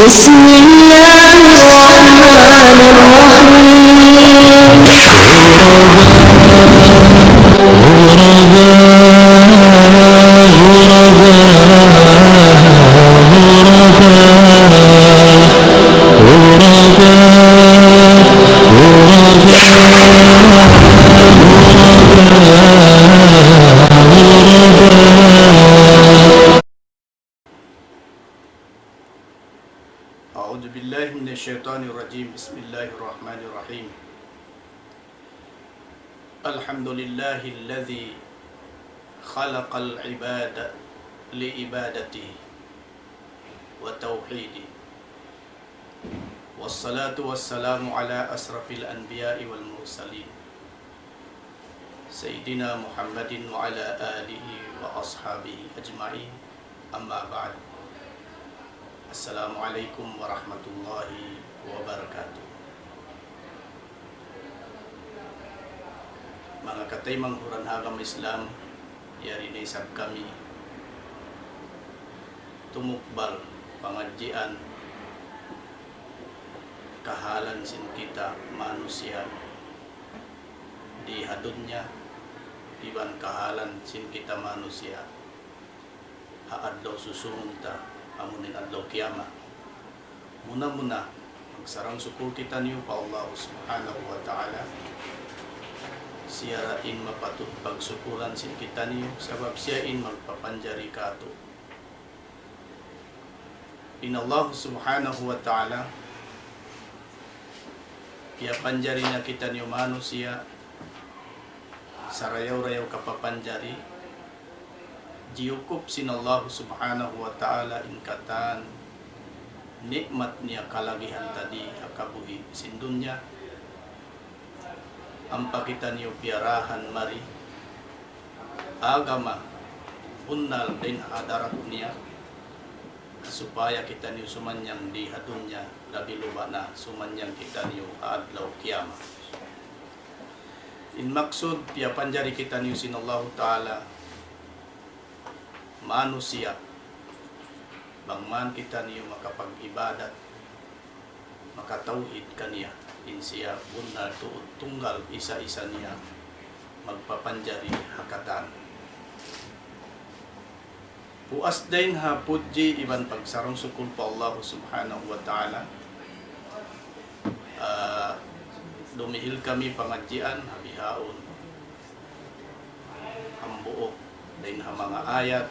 بسم الله الرحمن أعوذ بالله من الشيطان الرجيم بسم الله الرحمن الرحيم الحمد لله الذي خلق العباد لعبادته وتوحيده والصلاة والسلام على أشرف الأنبياء والمرسلين سيدنا محمد وعلى آله وأصحابه أجمعين أما بعد Assalamualaikum warahmatullahi wabarakatuh. Mga kataymang huranhagam Islam, yari na isab kami tumukbal pangadjian kahalan sin kita manusia di hadunya iban kahalan sin kita manusia haad daw susunod ta amunin adlaw kiyama. Muna magsarang sukul kita niyo pa Allah subhanahu wa ta'ala. Siya rain mapatut pagsukulan sin kita niyo sabab siya in magpapanjari kato. In Allah subhanahu wa ta'ala kaya panjari na kita niyo manusia sarayaw-rayaw kapapanjari diukup sin Allah subhanahu wa ta'ala ingkatan nikmat niya kalagihan tadi akabuhi sin dunya ampa kita niyo piarahan mari agama unnal din hadarat niya supaya kita niyo sumanyang di hadunya labi luba na sumanyang kita niyo adlaw kiyama in maksud piya panjari kita niyo sin Allah ta'ala manusia bangman kita niyo makapag-ibadat makatauhid kaniya insiya bunal tuod tunggal isa-isa niya magpapanjari hakatan puas din ha pudji iban pagsarong sukul pa Allah subhanahu wa ta'ala dumihil kami pangadjian habihaon hambuok din ha mga ayat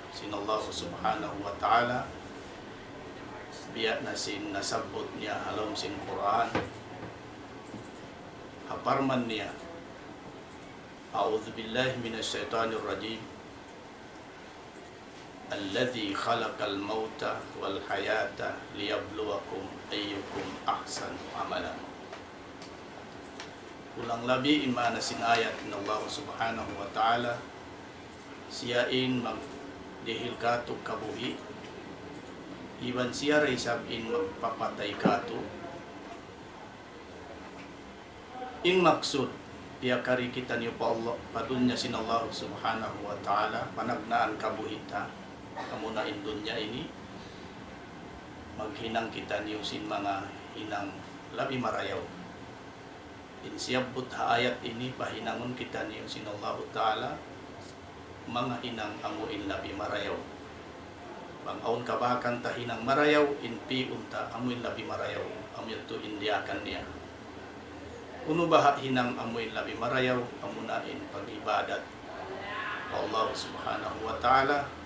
sin Allah subhanahu wa ta'ala biya na sin nasabot niya halom sin Quran haparman niya a'udhu billahi minasyaitanir rajim alladhi khalaqal mauta wal hayata liyabluwakum ayyukum ahsanu amala. Ulang labi imana sin ayat ng Allah subhanahu wa ta'ala siyain magdihil kato kabuhi iban siya ray sabin magpapatay kato in maksud piyakari kita niyo pa Allah padunya sin Allah subhanahu wa ta'ala panagnaan kabuhita kamuna in dunya ini maghinang kita niyo sin mga hinang labi marayaw in siyabot ha ayat ini pahinangon kita niyo sin Allah ta'ala mga inang amuin labi marayaw bangaon kabakan tahinang marayaw inpi unta amuin labi marayaw amuin to indiakan niya uno baha hinang amuin labi marayaw amunain pag-ibadat Allah subhanahu wa ta'ala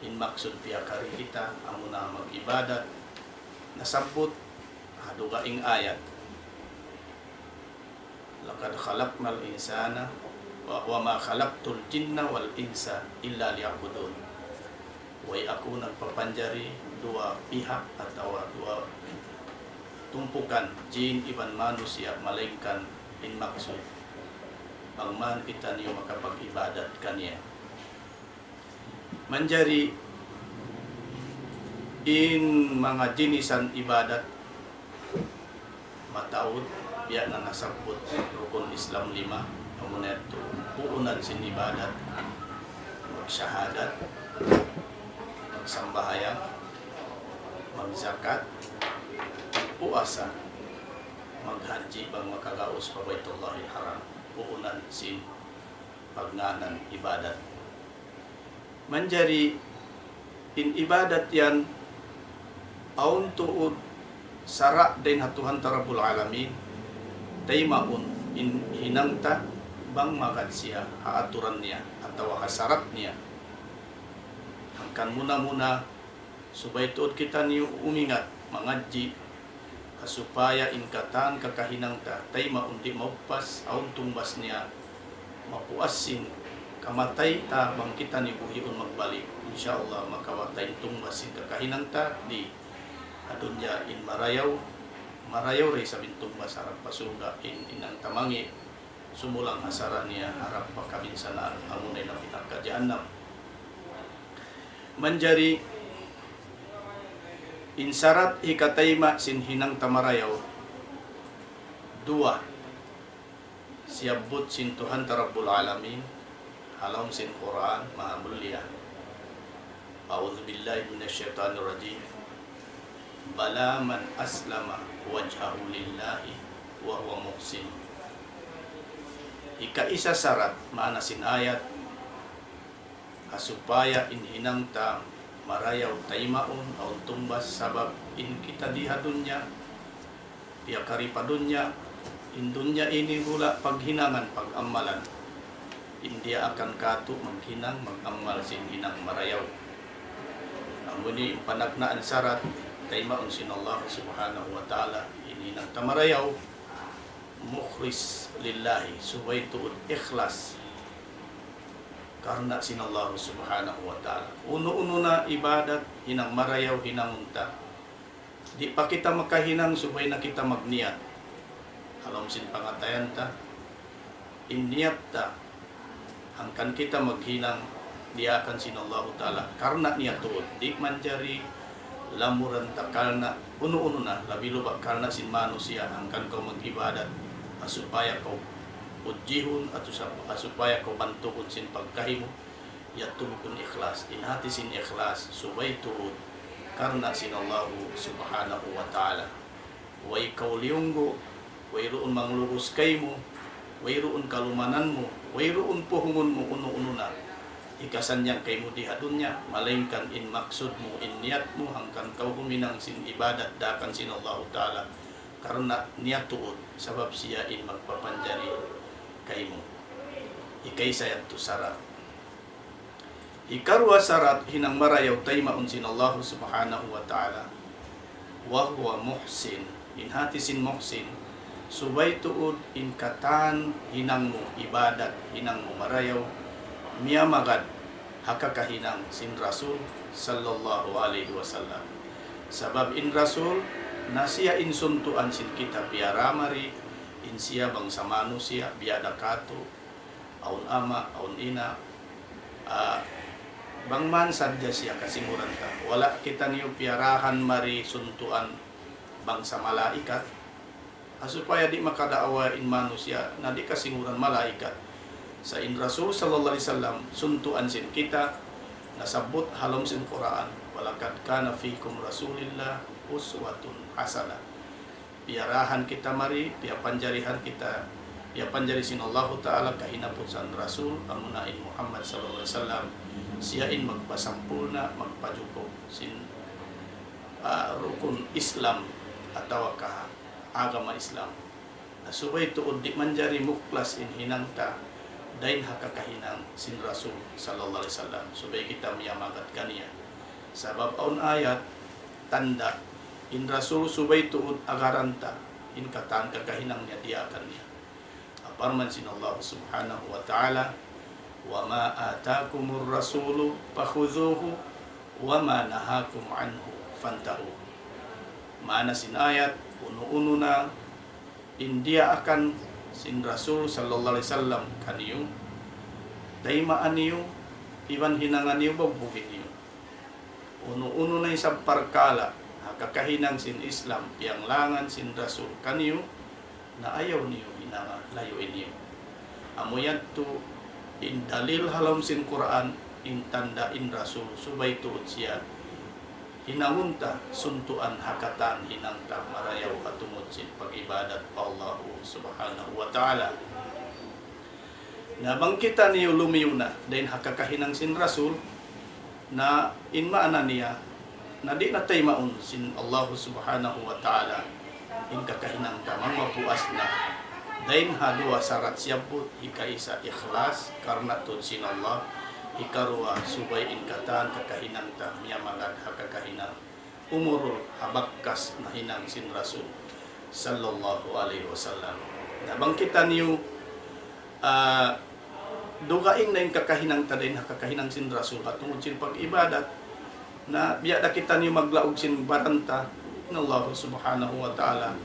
in maksud piyakari kita amuna mag-ibadat nasabot hadugaing ayat laqad khalaqnal insana wa ma khalaqtul jinna wal insa illa liya'budun. Way ako nagpapanjari dua pihak atau dua tumpukan jin iban manusia malaikat in maksud pangman kita niyo makapag-ibadat kaniya manjari in mga jinisan ibadat mataud biya na nasabot rukun Islam 5 amuneto puunan sin ibadat magsyahadat magsambahayang, magzakat, puasa, maghaji bang makagaos pa Baitullahil Haram, puunan sin pagnanan ibadat. Manjari in ibadat yan aun tuod sara din hatuhan tarabul alamin taymaun in hinangta bang magad siya haaturan niya atau hasarat niya hangkan muna subay tuod kita niyo umingat mangadji supaya inkatan kakahinang ta taymaun di maupas aun tumbas niya mapuasin kamatay ta bang kita ni buhiun magbalik insyaallah makawatay tumbasin kakahinang ta di adunya in marayaw ray sa bintumbas harap pasuga in inang tamangi sumulang hasara niya harap pakabinsanaan amunay na pinagkadyaanam manjari insarat hikatayma sin hinang tamarayaw dua siyabut sin Tuhan Rabbul Alamin halam sin Quran maha mulia. A'udzubillahi minasyaitonir rajim. Bala man aslama wajhahu lillahi wa huwa muhsin. Ika-isa syarat maana sin ayat supaya inhinang ta marayaw taymaun aun tumbas sabab in kita diha dunya dia karipa dunya in dunya ini hula paghinangan pagamalan India akan katu menghinang magamal sin hinang marayaw amuni panagnaan syarat taymaun sinallahu subhanahu wa ta'ala ini nang tamarayaw mukhlis lillahi subay tuud ikhlas karena sinallahu subhanahu wa ta'ala uno-uno na ibadat hinang marayaw hinang unta di pa kita makahinang subay na kita magniat halam sin pangatayan ta inniyat ta hangkan kita maghinang dia akan sinallahu ta'ala karena niat tuud di manjari lamuran takalna uno-uno na labi lubak karena sin manusia hangkan kau mag-ibadat supaya kau ujihun atau supaya kau bantukun sin pagkahimu ya tubukun ikhlas inhati sin ikhlas subay tuud karena sinallahu subhanahu wa ta'ala way kau liunggo way ruun manglurus kaymo way ruun kalumananmu way ruun puhungunmu uno-uno na ikasan yang kaymo di hadunya malainkan in maksudmu in niatmu hangkan kau huminang sin ibadat dakan sinallahu ta'ala karena niat tuud sabab siya in magpapanjari kaymo ikay sayat tu syarat ikarwa syarat hinang marayaw taymaun sinallahu subhanahu wa ta'ala wa huwa muhsin in hati sin muhsin subay tuud in katan hinang mo ibadat hinang mo marayaw miya magad hakakahinang sin Rasul sallallahu alaihi wasallam sabab in Rasul na siya insuntuan sin kita piaramari in siya bangsa manusia biada kato aun ama aun ina bang man sadya siya kasimuran ta wala kita niyo piarahan mari suntuan bangsa malaikat supaya di makadaawa in manusia na di kasinguran malaikat sa in Rasul sallallahu alaihi wasallam suntuan sin kita nasabot halom sin Quran walakad kana fikum rasulillah uswatun hasanah piarahan kita mari pia panjarihan kita pia panjari sinallahu ta'ala kahinapusan Rasul amunain Muhammad sallallahu alaihi wasallam siyain magpasampulna magpajuko sin rukun Islam atau ka agama Islam subay tuod di manjari muklas in hinangta dain hakakahinang sin Rasul sallallahu alaihi wasallam subay kita miyamagat kaniya sabab aun ayat tanda in Rasul subay tuud agaranta in katan kakahinang niya dia akan niya aparman sinallahu subhanahu wa ta'ala wa ma atakumur rasulu pakhudhuhu wa ma nahakum anhu fantahu mana sin ayat uno-uno na India akan sin Rasul sallallahu alaihi wasallam kaniyo daymaan niyo iban hinangan niyo babuhin niyo uno-uno na isang parkala kakahinang sin Islam piang langan sin Rasul kaniyo na ayaw niyo hinanga layuin niyo amuyad to in dalil halam sin Quran in tanda in rasul subay tuod siya hinangunta suntuan hakatan hinangta marayaw katungod sin pag-ibadat pa Allah subhanahu wa ta'ala. Nabangkita niyo lumiyo na dahil hakakahinang sin rasul na inmaana niya na di na tayo maun sin Allah subhanahu wa ta'ala in kakahinang tamang mapuas na dahil hadua sarat siyabot ikaisa ikhlas karena tun sin Allah ikarua subay in katan kakahinang ta miya magad hakakahinang umurul habakkas na hinang sin rasul sallallahu alaihi wasallam. Nabangkita niyo dugaing na yung kakahinang tadin kakahinang sin rasul at tungod sin pag-ibadat na biyada kita niyo maglaog sin baranta ng Allah subhanahu wa ta'ala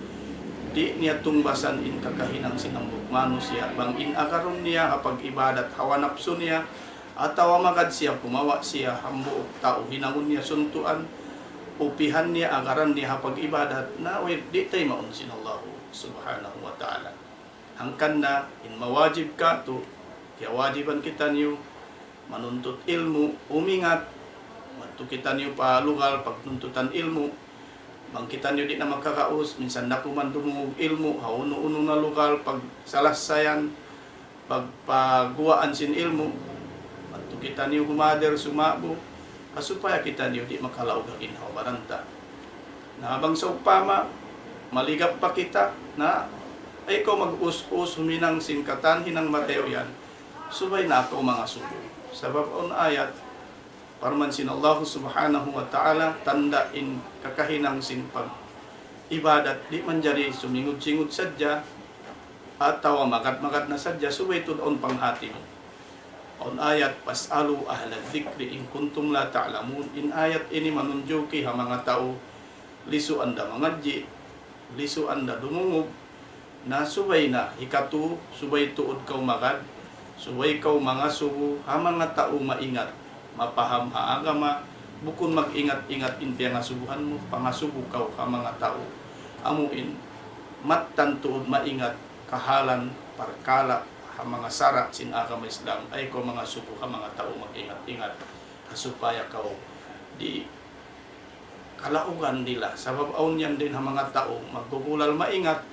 di niya tungbasan in kakahinang sinambok manus siya bang in akaron niya pag-ibadat hawa napso niya at tawa magad siya kumawa siya hambuok tao hinangon niya suntuan upihan niya agaran niya pag-ibadat na di tayo maun sin Allah subhanahu wa ta'ala hangkan na in mawajib ka to kaya wajiban kita niyo manuntut ilmu, umingat, mantu kita niyo palugal pagtuntutan ilmu, bang kita niyo di na magkakaus, minsan na kuman dumungog ilmu, hauno-uno na lugal, pag salasayan, pagpaguaan sin ilmu, mantu kita niyo humader, sumabo, kasupaya kita niyo di makalaog ang inhaw baranta. Na habang sa upama, maligap pa kita na ay ikaw mag-us-us huminang singkatan, hinang marayo yan, subay na ako mga subo. Sabab on ayat, parman sin Allah subhanahu wa ta'ala, tanda in kakahinang sin pag-ibadat, di man jari sumingod-singod sadya, at tawa magat-magat na sadya, subay tudon panghati mo. On ayat, pas'alu ahla dhikri in kuntum la ta'lamun, in ayat ini manunjuki ha mga tao, lisu anda mangadji, lisu anda dumungog, na subay na hikatu, subay tuod kau magad, subay kau mga subo, ha mga tao maingat, mapaham ha agama, bukun mag-ingat-ingat intiya nga subuhan mo, pangasubo kau ha mga tao, amuin, mattan tuod maingat, kahalan, parkala, ha mga sara, sin agama Islam, ay kau mga subo ha mga tao mag-ingat-ingat, supaya kau di kalaugan nila, sabab aun yan din ha mga tao, magbubulal maingat,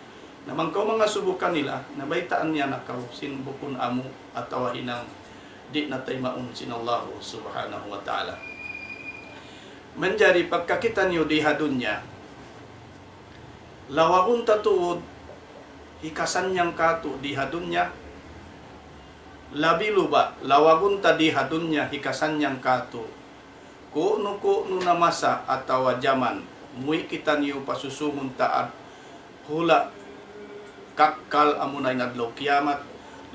naman kau mga subukan nila, nabaitaan niya na kau sin bukun amo at tawahinang di na tayo maun sin Allah subhanahu wa ta'ala. Manjari pagkakita niyo di hadunya, lawakun tatuod, hikasan niyang kato di hadunya, labi luba, lawakun ta di hadunya, hikasan niyang kato, kuno na masa at tawajaman, muy kita niyo pasusungon taat, hula, kakkal amunay nadlaw kiamat,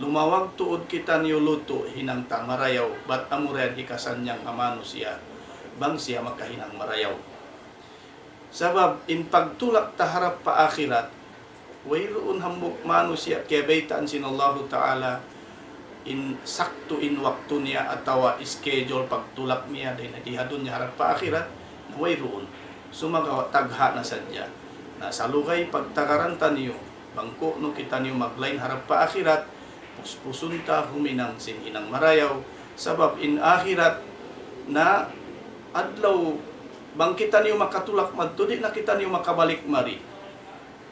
lumawag tuod kita niyo luto hinang ta marayaw, bat amuren hikasan niyang amano siya, bang siya makahinang marayaw. Sabab in pagtulak taharap pa akhirat, wayroon hambuk mano siya, kaya baitaan sin Allah ta'ala, in sakto in waktu niya atawa schedule pagtulak niya, dahil nadihadon niya harap pa akhirat, wayroon, sumagawa tagha na sadya, na salugay pagtakaranta niyo, bangko no kita niyo maglain harap pa akhirat, puspusunta huminang sin inang marayaw, sabab in akhirat na adlaw bang kita niyo makatulak madto, di na kita niyo makabalik mari.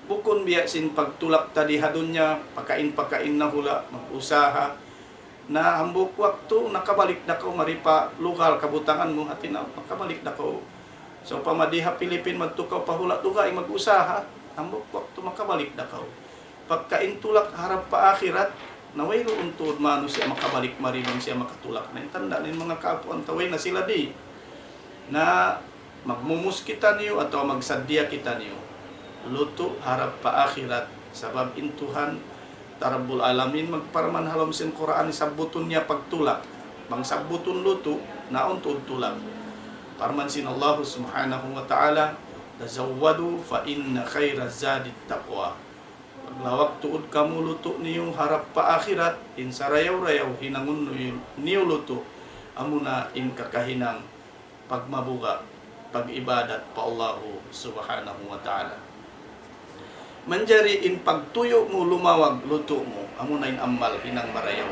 Bukon biya sin pagtulak tadi hadon niya, pakain na hula, mag-usaha, na hambuk waktu nakabalik na ko mari pa lokal kabutangan mo hatin na makabalik na ko. So pamadiha Pilipin magtukaw pahula dugay mag-usaha, hambuk waktu makabalik na ko. Pagkain tulak harap pa akhirat, naway roon tuod mano siya makabalik marinong siya makatulak na tanda nin mga kapuan taway na sila di na magmumus kita niyo atau magsadya kita niyo luto harap pa akhirat, sabab intuhan Rabbul Alamin magparaman halom sin Quran sabuton niya pagtulak, mang sabuton luto naon tuod tulak, parman sin Allah subhanahu wa ta'ala, tazawwadu fa inna khairaz zadi taqwa. Paglawag tuod kamu luto niyo harap pa akhirat, in sarayaw-rayaw hinangon niyo luto, amuna in kakahinang pagmabuga, pag-ibadat pa Allah subhanahu wa ta'ala. Manjari in pagtuyo mo lumawag luto mo, amuna in amal hinang marayaw.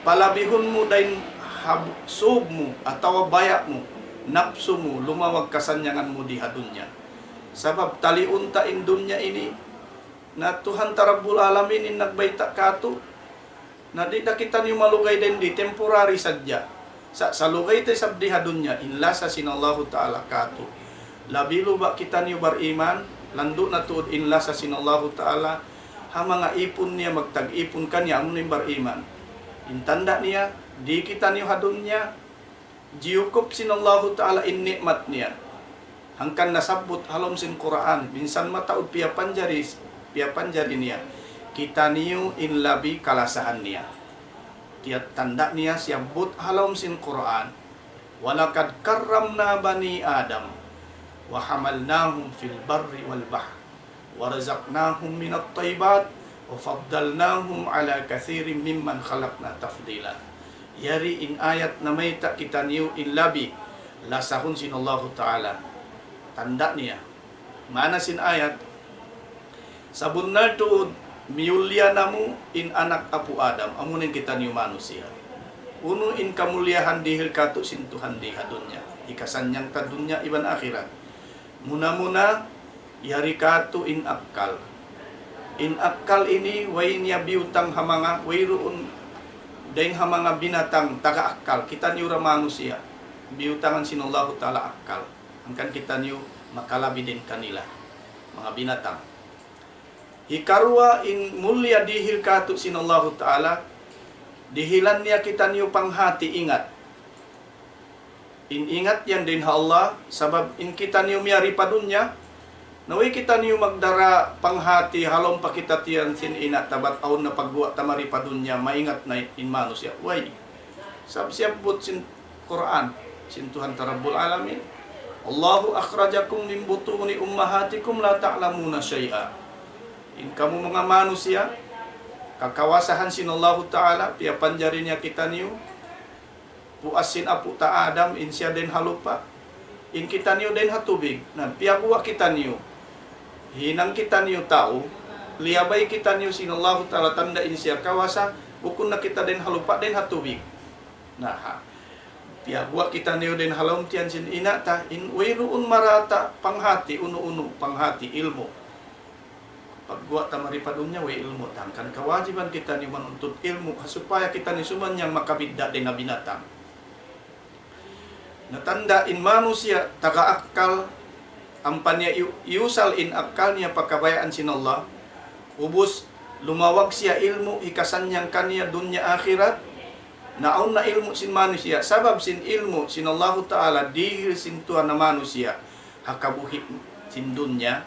Palabihon mo dahin sub mo, atawa bayak mo, napso mo, lumawag kasanyangan mo diha dunya. Sabab taliunta in dunya ini, na Tuhan Rabbul Alamin in nagbayta kato, na di na kita niyo malugay din di, temporary sadya. Sa lugay tayo sabdiha dunya, inla sa sinallahu ta'ala kato. Labilo ba kita niyo bariman, lando na tuod inla sa sinallahu ta'ala, ha mga ipon niya, magtag-ipon kanya, amo ni bariman. Intanda niya, di kita niyo hadun niya, jiyukop sinallahu ta'ala in nikmat niya. Hangkan nasabot halom sin Quran, minsan mataod piya panjari niya. Kita niyo in labi kalasahan niya. Tiat tanda niya siyabot halom sin Quran. Walakad karramna bani Adam wa hamalnahum fil barri wal bahr wa razaqnahum minat thayyibat wa faddalnahum ala kathirin mimman khalaqna tafdila. Yari in ayat na may ta kita niyo in labi lasahun sinallahu ta'ala. Tanda niya. Mana sin ayat sabunnar tuod miulya namu in anak apu Adam amunin kita niyo manusia. Uno in kamulyahan dihil kato sin Tuhan diha dunya. Ikasanyang ta dunya iban akhirat. Muna-muna yari kato in akkal. In akkal ini way niya biutang hamanga wayroon dahing hamanga binatang taga akkal. Kita niyo ra manusia. Biutangan sinallahu ta'ala akkal. Angkan kita niyo makalabi din kanila. Mga binatang. Hikarwa in mulya dihil kato sinallahu ta'ala, dihilan niya kita niyo panghati ingat. In ingat yan din ha Allah, sabab in kita niyo miyari pa dunya, naway kita niyo magdara panghati, halong pa kita tiyan sin ina, tabat aun na pagbuwa tamari pa dunya, maingat na in manus ya. Way, sab siyabot sin Quran, sin Tuhan Rabbul Alamin, Allahu akhrajakum min butuni ummahatikum la ta'lamuna syai'a. In kamu mga manusia, kakawasahan sinallahu ta'ala, piya panjari niya kita niyo, puasin apu ta Adam, in siya din halupa, in kita niyo din hatubig, na piya kuwa kita niyo, hinang kita niyo tao, liyabay kita niyo sinallahu ta'ala, tanda in siya kawasa, bukun na kita din halupa, din hatubig. Na ha, piya kuwa kita niyo din halom tiyan sin inata, in wayroon marata, panghati, uno-uno, panghati, ilmo. Pagbuat tamari pa dunya way ilmu tangkan kewajiban kita ni menuntut ilmu supaya kita ni sumanyang makabidda din na binatang. Natanda in manusia taga akal ampan niya iusal in akal niya pagkabayaan sinallah. Ubus lumawag siya ilmu ikasanyang kanya dunya akhirat. Naon na ilmu sin manusia sabab sin ilmu sinallahu ta'ala dihil sin Tuhan na manusia hakabuhi sin dunya.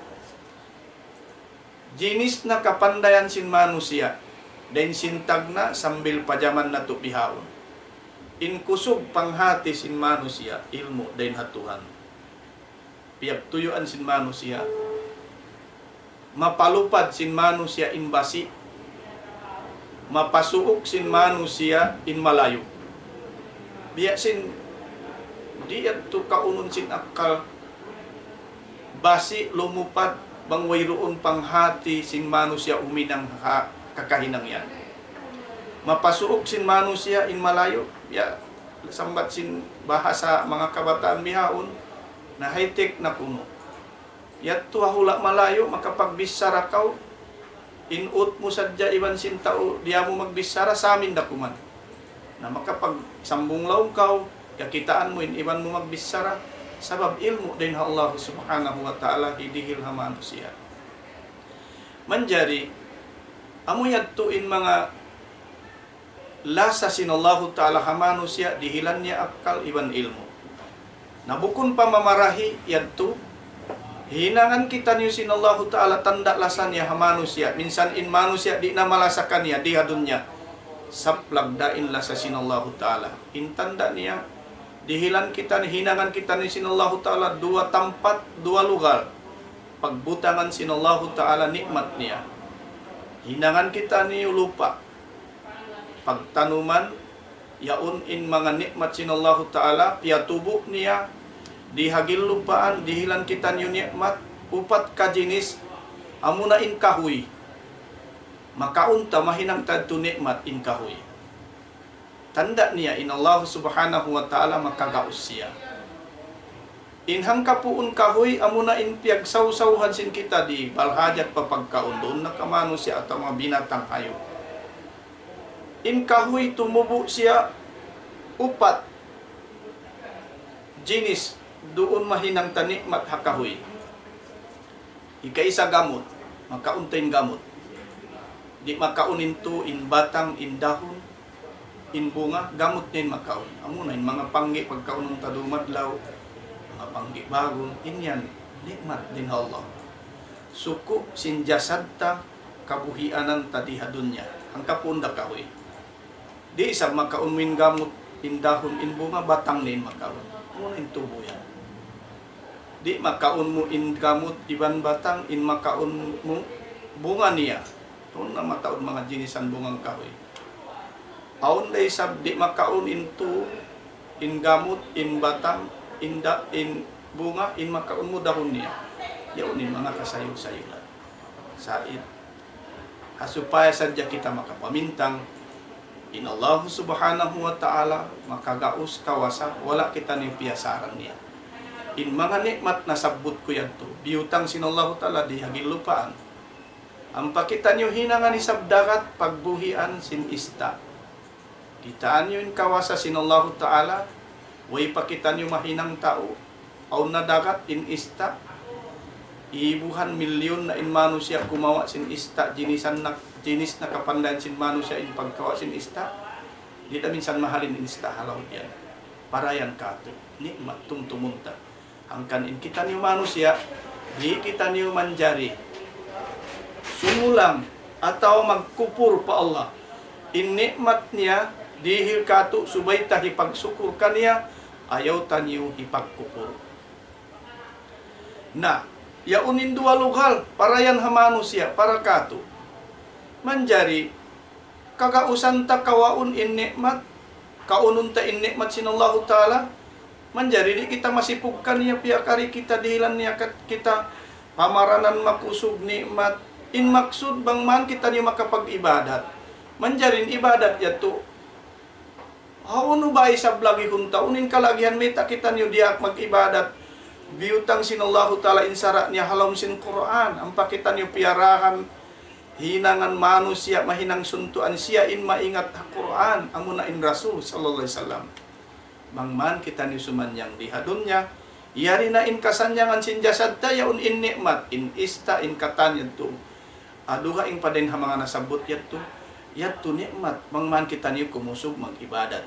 Jinis na kapandayan sin manusia, den sintag na sambil pajaman na tupihaon. In kusog panghati sin manusia, ilmu den hatuhan. Piyag tuyuan sin manusia, mapalupad sin manusia in basi, mapasuok sin manusia in malayo. Biya sin, diyan to kaunon sin akal, basi lumupad, bang wayroon panghati sin manusia uminang kakahinang yan. Mapasuok sin manusia in malayo, ya sambat sin bahasa mga kabataan mihaon na high-tech na kuno. Yat hula malayo makapagbisara kaw, inut mo sadya iban sin tao, diya mo magbisara sa amin dakuman. Na makapagsambong law kaw, kakitaan mo in iban mo magbisara, sabab ilmu din Allah subhanahu wa ta'ala hidihil ha manusia. Manjari, amuyad tuin mga lasa sinallahu ta'ala ha manusia, dihilan niya akal iban ilmu. Nabukun pa mamarahi yadto, hinangan kita niyo sinallahu ta'ala tanda lasa niya ha manusia. Minsan in manusia di na malasakan niya, di hadun niya. Saplag dain lasa sinallahu ta'ala. Intanda niya, dihilan kita ni hinangan kita ni sinallahu ta'ala dua tempat, dua lugar. Pagbutangan sinallahu ta'ala nikmat niya. Hinangan kita ni lupa. Pagtanuman, yaun in mga nikmat sinallahu ta'ala, piatubo niya, dihagil lupaan, dihilan kita ni nikmat, upat kajinis, amuna in kahoy. Makaunta mahinang tadto nikmat in kahoy. tanda niya in Allah subhanahu wa ta'ala makagaus siya. Inhang kapuun kahoy amuna in piagsawsawhan sin kita di balhajat papagkaon doon nakamano siya at mga binatang hayop. In kahoy tumubo siya upat jinis doon mahinang tanikmat hakahoy. Ikaisa gamot, makauntain gamot. Di makaunin to in batang, in dahon, in bunga, gamot din makaon. Amo na in mga panggi pagkaunong tadumadlaw, mga panggi bagong, inyan, nikmat din Allah. Suko sin jasad ta, kabuhianan ta dihadon niya. Ang kapunda kahoy. Di isa makaunwin gamot, in dahon, in bunga, batang din makaon. Amo na in tubo yan. Di makaon mo in gamot, iban batang, in makaon mo bunga niya. Doon na mataon mga jinisan bungang kahoy. Aon day sab di makaon into in gamot, in batang, in bunga, in makaon mo dahon niya. Yaon in mga kasayo-sayulan. Sait. Hasupaya sadya kita makapamintang in Allah subhanahu wa ta'ala makagaus kawasa wala kita ni piyasaran niya. In mga nikmat na sabot ko yan to, biyutang sinallahu ta'ala di hagilupaan. Ang pakita niyo hinangan ni sabdagat pagbuhian sin ista. Kitaan niyo in kawasa sinallahu ta'ala, way pakita niyo mahinang tao, aw na dagat in ista, ibuhan milyon na in mano siya kumawa sin ista, jinis na kapandayan sin mano siya in pagkawa sin ista, di na minsan mahalin in ista, halaw yan. Parayan kato, nikmat tumumunta. Hangkan in kita niyo manusia, di kita niyo manjari. Sumulang atau magkupur pa Allah. In nikmat niya, dihil kato subay ta hipagsukur kaniya, ayaw ta niyo hipagkupur. Na, yaunin dua lughal, parayan hamano siya, para kato. Manjari, kagausan ta kawaun in nikmat, kaunun ta in nikmat sinallahu ta'ala, manjari di kita masipugkan niya piyakari kita dihilan niya kita pamaranan makusog nikmat in maksud bang man kita niyo makapag-ibadat manjarin ibadat yato hauno ba isa blagi hunta unin kalagihan meta kita niyo diak mag-ibadat biyutang sinallahu ta'ala insara niya halom sin Quran ang pakita niyo piarahan hinangan manusia mahinang suntuan siya in maingat ha Quran amuna in Rasul sallallahu alaihi wasallam bangman kita ni sumanyang dihadon niya, iyari na in kasanyangan sin jasad tayo in nikmat, in ista, in katan yato. Aduha ing padeng mga nasabot yato, yato nikmat, bangman kita niyo kumusog mag-ibadat.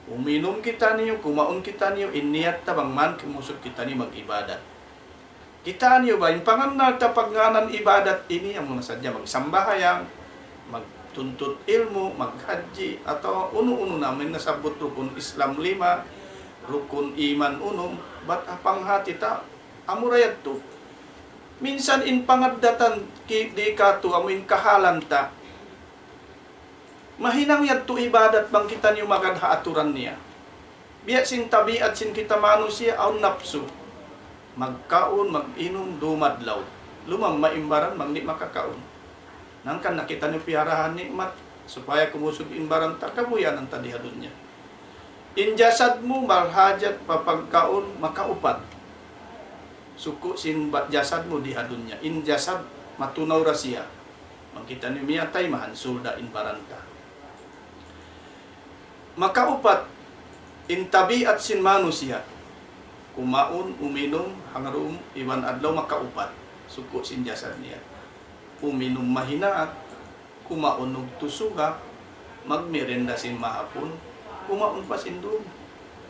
Uminom kita niyo, kumaon kita niyo, in niyat ta bangman kumusog kita niyo mag-ibadat. Kita niyo ba, in panganal ta pagnganan ibadat ini, ang muna sadya magsambahayang, magtuntut ilmu, maghaji, atau uno-uno namin nasabot rukun Islam 5, rukun iman uno, ba't apang hati ta? Amurayat to. Minsan in pangadatan di kato, amin kahalan ta. Mahinang yad to ibadat bang kita niyo magadha aturan niya. Biya sin tabiat sin kita manusia, aw napsu. Magkaon, mag-inom, dumadlaw. Lumang maimbaran, magni makakaon. Nangkan nakita niyo piyarahan nikmat supaya kumusog imbaran takabuyan ang tadihadon niya. In jasad mo malhajat papagkaon makaupat. Suko sin jasad mo dihadon niya. In jasad matunaw ra siya. Makita niyo miyatay mahansulda in baranta. Makaupat in tabiat sin manusia. Kumaon, uminom, hangarum, iwan adlaw makaupat. Suko sin jasad niya. Uminom mahinaat, kumaunog tusuga, magmerenda sin mahapon, kumaon pa sin doon.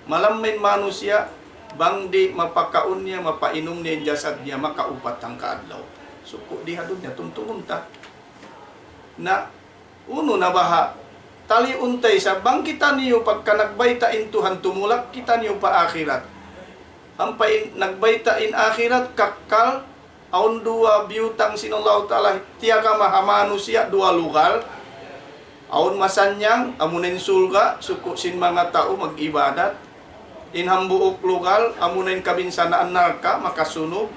Malamin manusia, bang di mapakaon niya, mapainom niya jasad niya, makaupat ang kaadlaw. Suko dihadon niya, tuntungunta. Na, uno na baha, tali untay sa bang kita niyo pagka nagbaytain Tuhan tumulak, kita niyo pa akhirat. Ang nagbaitain akhirat, kakal, aun dua biyutang sinallahu ta'ala tiyaga mahamanu siya dua lugal aun masanyang amunin sulga suko sin mga tao mag-ibadat inhambuok lugal amunin kabinsanaan narka makasunog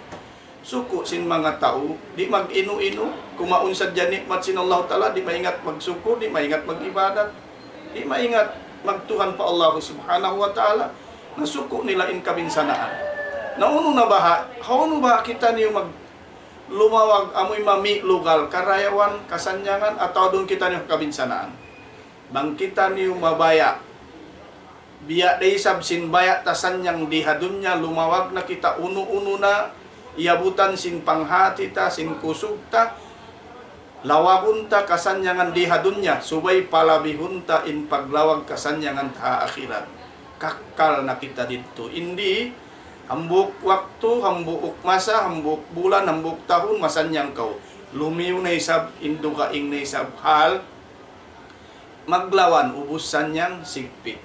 suko sin mga tao di mag-inu-inu kumaun sa nikmat sinallahu ta'ala di maingat magsuko di maingat mag-ibadat di maingat magtuhan pa Allah subhanahu wa ta'ala, nasuko nila in kabinsanaan. Nauno na baha, hauno ba kita niyo mag lumawag amoy mami lugal, karayawan, kasanyangan, atau doon kita niyo kabinsanaan. Bang kita niyo mabaya, biya day sabsin baya tasanyang dihadunya, lumawag na kita uno-uno na, iabutan sin panghati ta, sin kusog ta, lawabun ta kasanyangan dihadunya, subay palabihun ta in paglawag kasanyangan ta akhirat. Kakal na kita dito. Hindi, hambuk waktu, hambuk masa, hambuk bulan, hambuk tahun, masanyang kau. Lumiw na isab, indo kaing na isab, hal, maglawan, ubusan niyang sigpit.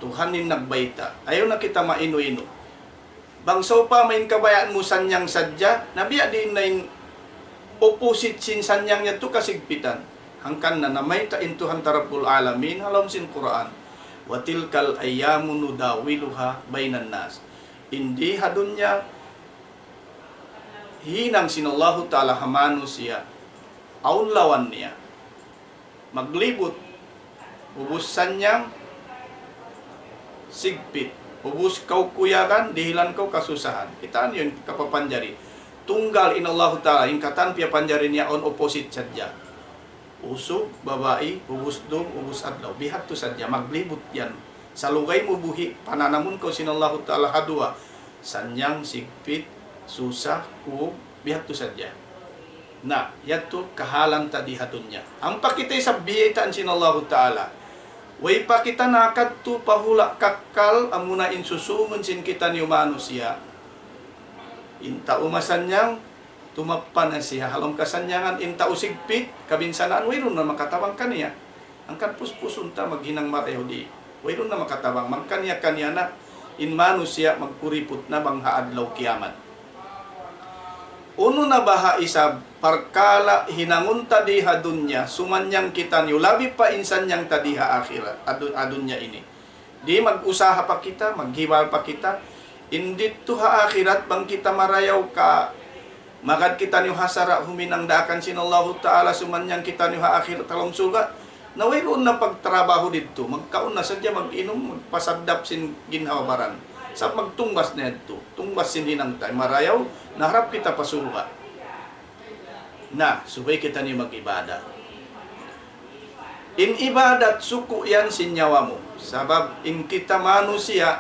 Tuhanin nagbayta. Ayaw na kita maino-ino. Bangso pa, main kabayaan mo sanyang sadya, nabiya din na in opposite sin sanyang niya to kasigpitan. Hangkan na namay ta intuhan tarapul alamin, halam sin Quran. Watilkal ayyamu nudawiluha bainan nas. Hindi hadun niya hinang sinallahu ta'ala hamanu siya aunlawan niya maglibot ubusan niyang sigpit ubus kau kuyakan dihilan kau kasusahan. Itaan yun kapapanjari tunggal inallahu ta'ala ingkatan pia panjari niya on opposite sadya. Usog, babae, ubus dum, ubus adlaw. Bihat to sadya, maglibot yan. Sa lugay mo buhi, pananamun ko sinallahu ta'ala hadwa. Sanyang, sigpit, susah, kuog, bihat to sadya. Na, yato kahalang ta dihatun niya. Ang pakitay sa bihitan sinallahu ta'ala. Way pa kita nakad to pahula kakal, amuna insusumun sin kita ni umano siya. Inta umasan niyang, tumapan na siya. Halong kasanyangan, inta usigpit, kabinsanaan, wayron na makatabang kaniya. Ang kanpus-pusun ta, maghinang mareho di. Wayron na makatabang, magkaniya-kaniya na, inmano siya, magkuripot na bang haadlaw kiamat. Uno na baha isab, parkala hinangunta diha dunya, sumanyang kita niyo, labi pa insan niyang tadiha akhirat, adunya ini. Di mag-usaha pa kita, maghiwal pa kita, indit to ha akhirat, bang kita marayaw ka, magad kita niyo hasara huminang daakan sinallahu ta'ala sumanyang kita niyo ha akhirat talong suga. Nawayroon na pagtrabaho dito, magkaon na sadya mag-inom, magpasadap sin ginhawabaran. Sa magtungbas na ito, tungbas sin hinang tayo, marayaw, naharap kita pasuga. Na, subay kita niyo mag-ibada. In ibadat, suku yan sinyawa mo. Sabab, in kita manusia,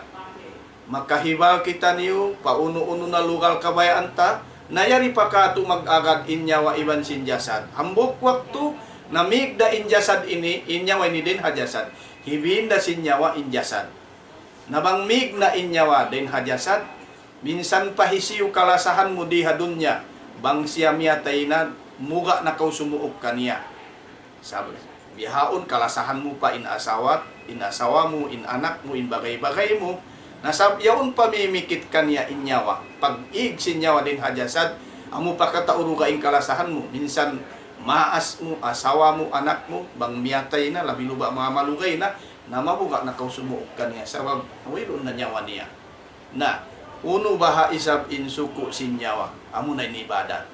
makahibal kita niyo, pauno-uno na lugal kabayaan ta, nayari pa ka ito mag-agad inyawa iban sin jasad. Hambok waktu, namigda in jasad ini, inyawa ini din hajasad. Hibinda sinyawa in jasad. Nabangmig na inyawa din hajasad, minsan pahisiw kalasahan mo di hadunya, bang siya miyatay na, muga na kau sumuok kaniya. Sabi, bihaon kalasahan mo pa in asawat, in asawa mo, in anak mo, in bagay-bagay mo, nasabyaon pamimikit kaniya inyawa. Pag-ig sinyawa din hajasad, amo pa katauruga in kalasahan mo. Minsan, maas mo, asawa mo, anak mo, bang miyatay na, labi luba mga malugay na mabuga na kausumuok kaniya. Sabab, nawayroon na nyawa niya. Na, uno baha isab insuku sinyawa, amo na inibadat.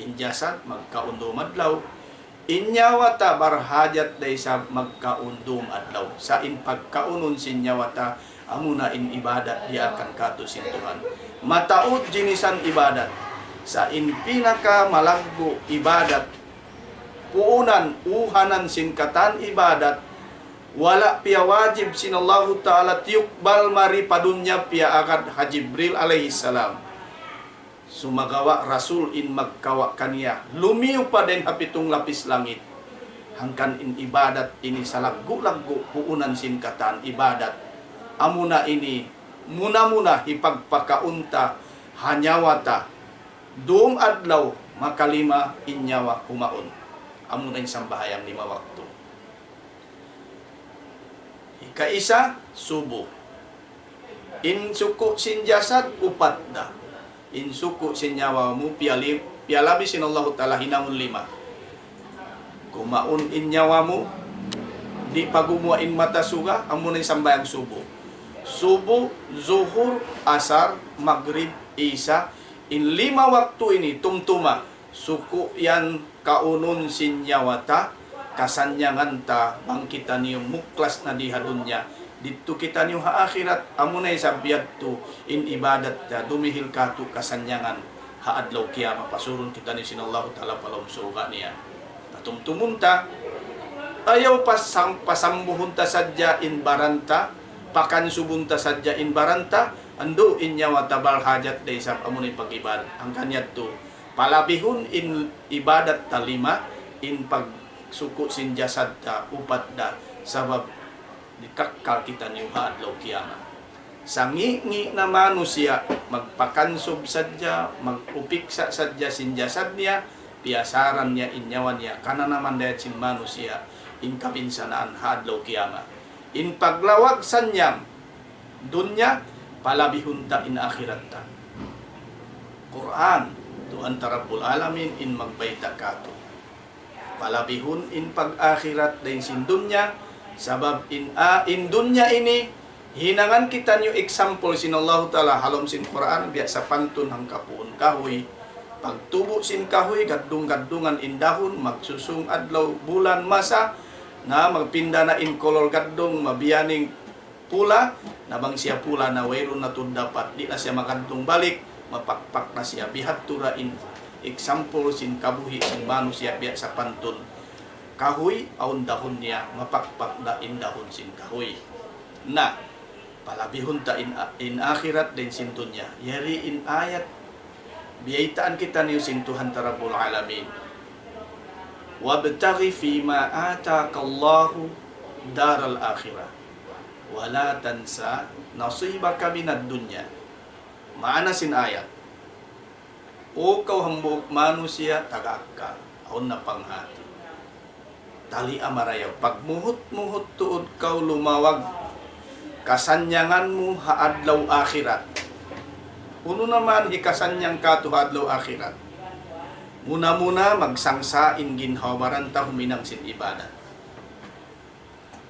Injasad, magkaundom adlaw. Inyawa ta barhajat day sa magkaundom adlaw. Sa in pagkaunon sinyawa ta, amo na in ibadat di akan katusin Tuhan. Mataod jinisan ibadat. Sa in pinaka malaggo ibadat. Puunan, uhanan sinkatan ibadat. Wala pia wajib sinallahu ta'ala tiyukbal mari padunya pia agad Hajibril alaihi salam. Sumagawa rasul in magkawa kaniya. Lumiw pa din hapitong lapis langit. Hangkan in ibadat ini sa laggo-laggo puunan sinkatan ibadat. Amuna ini muna-muna hipagpakaunta hanyawata doom adlaw makalima inyawa kumaon. Amuna in sambahayang 5 waktu. Ikaisa subo. In suku sin jasad upat da. In suku sinyawa mo pialabi sinallahu ta'ala hinangon 5. Kumaon inyawa mo di pagumuha in mata suga amo na sambayang subo. Subo, zuhur, asar, maghrib, isa. In 5 waktu ini tumtuma suku yan kaunon sinyawata kasanyangan ta bang kita niyo muklas na di hadunya dito kita niyo ha akhirat amunay sabyad to in ibadat ta dumihil ka to kasanyangan ha adlaw kiyama pasurun kita ni sinallahu taala palomsuga niya patumtumunta ayaw pasambuhunta sadya in baranta pakansubunta sadya in baranta ando inya watabal hajat day sa amunay pag-ibad ang kanyat to palabihon in ibadat ta lima in pagsuko sin jasad ta upat da sabab dikakkal kita niyo ha adlaw kiyama sangi na manusia magpakansob sadya magupiksa sadya sin jasad niya piasaran niya inyawan niya kana naman dayat sin manusia in kabinsanaan ha adlaw kiyama in paglawag sanyam dunya palabihun ta in akhirat ta Quran tu antara Rabbul Alamin in magbayta kato palabihun in pag-akhirat din sin dunya sabab in dunya ini hinangan kita niyo example sinallahu taala halom sin Quran biya sa pantun hang kapuon kahoy pagtubo sin kahoy gaddung-gaddungan in dahon magsusung adlaw bulan masa na magpinda na in color gaddung mabiyaning pula nabang siya pula na wayron na tun dapat di na siya magaddung balik mapakpak na siya bihat tura in example sin kabuhi sin manusia biya sa pantun kahoy aun dahon niya mapakpak na in dahon sin kahoy na palabihon ta in akhirat din sin dunya yari in ayat biyaitaan kita niyo sin Tuhan Rabbul Alamin wabtaghi fima ataka Allahu daral akhirah wala tansa nasibaka minad dunya maana sin ayat o kau hambog manusia tagakka aun na panghati tali amarayaw pagmuhut-muhut tuod kau lumawag kasanyangan mo haadlaw akhirat uno naman hikasanyang ka to haadlaw akhirat muna magsangsain ginhawaran ta huminang sin ibadat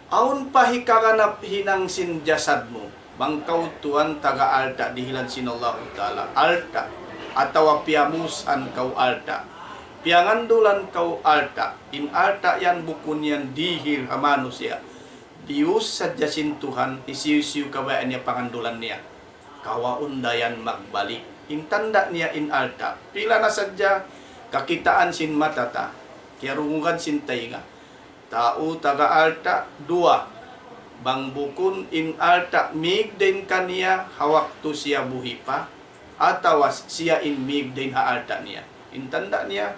aun pahikaganap hinang sin jasad mo bangkaw tuan taga alta dihilan sinallahu taala alta atawa piamusan kau alta piangandulan kau alta in alta yan bukun yan dihil ha manusia Diyos sadya sin Tuhan isiu-siu kabayaan niya pangandulan niya kawaun dayan magbalik in tanda niya in alta pila na sadya kakitaan sin matata kaya rungugan sin tainga tao taga alta dua bang bukun in alta mig din kaniya hawak to siya buhi pa atawas siya in mig din ha alta niya in tanda niya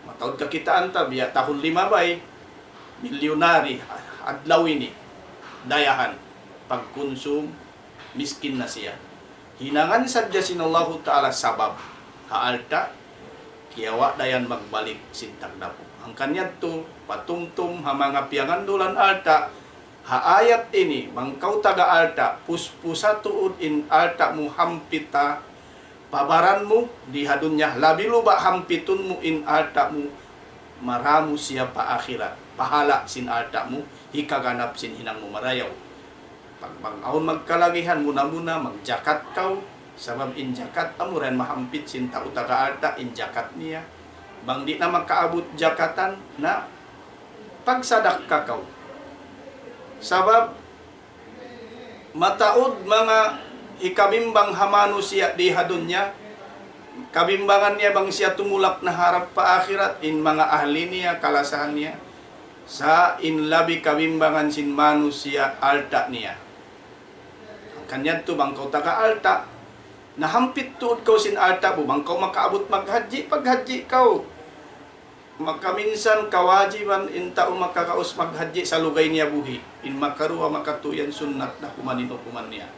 matawad kakitaan ta biya tahon 5 bay milyonary adlaw ini dayahan pagkonsum miskin na siya hinangan sadya sinallahu taala sabab ha alta kiyawa dayan magbalik sintag na po ang kanyat to patumtum ha mga piangandulan alta ha ayat ini mangkaw taga alta puspusa tuod in alta mo hampita pabaran mo di hadunya labi luba hampitun mo in alta mo maramo siya pa akhirat pahala sin alta mo hikaganap sin hinang mo marayaw pagbangaon magkalagihan muna magjakat kaw sabab in jakat amuran mahampit sin tao taga alta in jakat niya bang di na magkaabot jakatan na pagsadak kakaw sabab mataod mga ikabimbang hamano siya di hadunya kabimbangan niya bang siya tumulak na harap pa akhirat in mga ahli niya kalasahan niya sa inlabi kabimbangan sin manusia alta niya ang kanyan to bang kau taga alta nahampit tuod kau sin alta po bang kau makaabot maghaji paghaji kau makaminsan kawajiban in tao makakaos maghaji sa lugay niya buhi in makaruha makatuyan sunnat na kumanin o kuman niya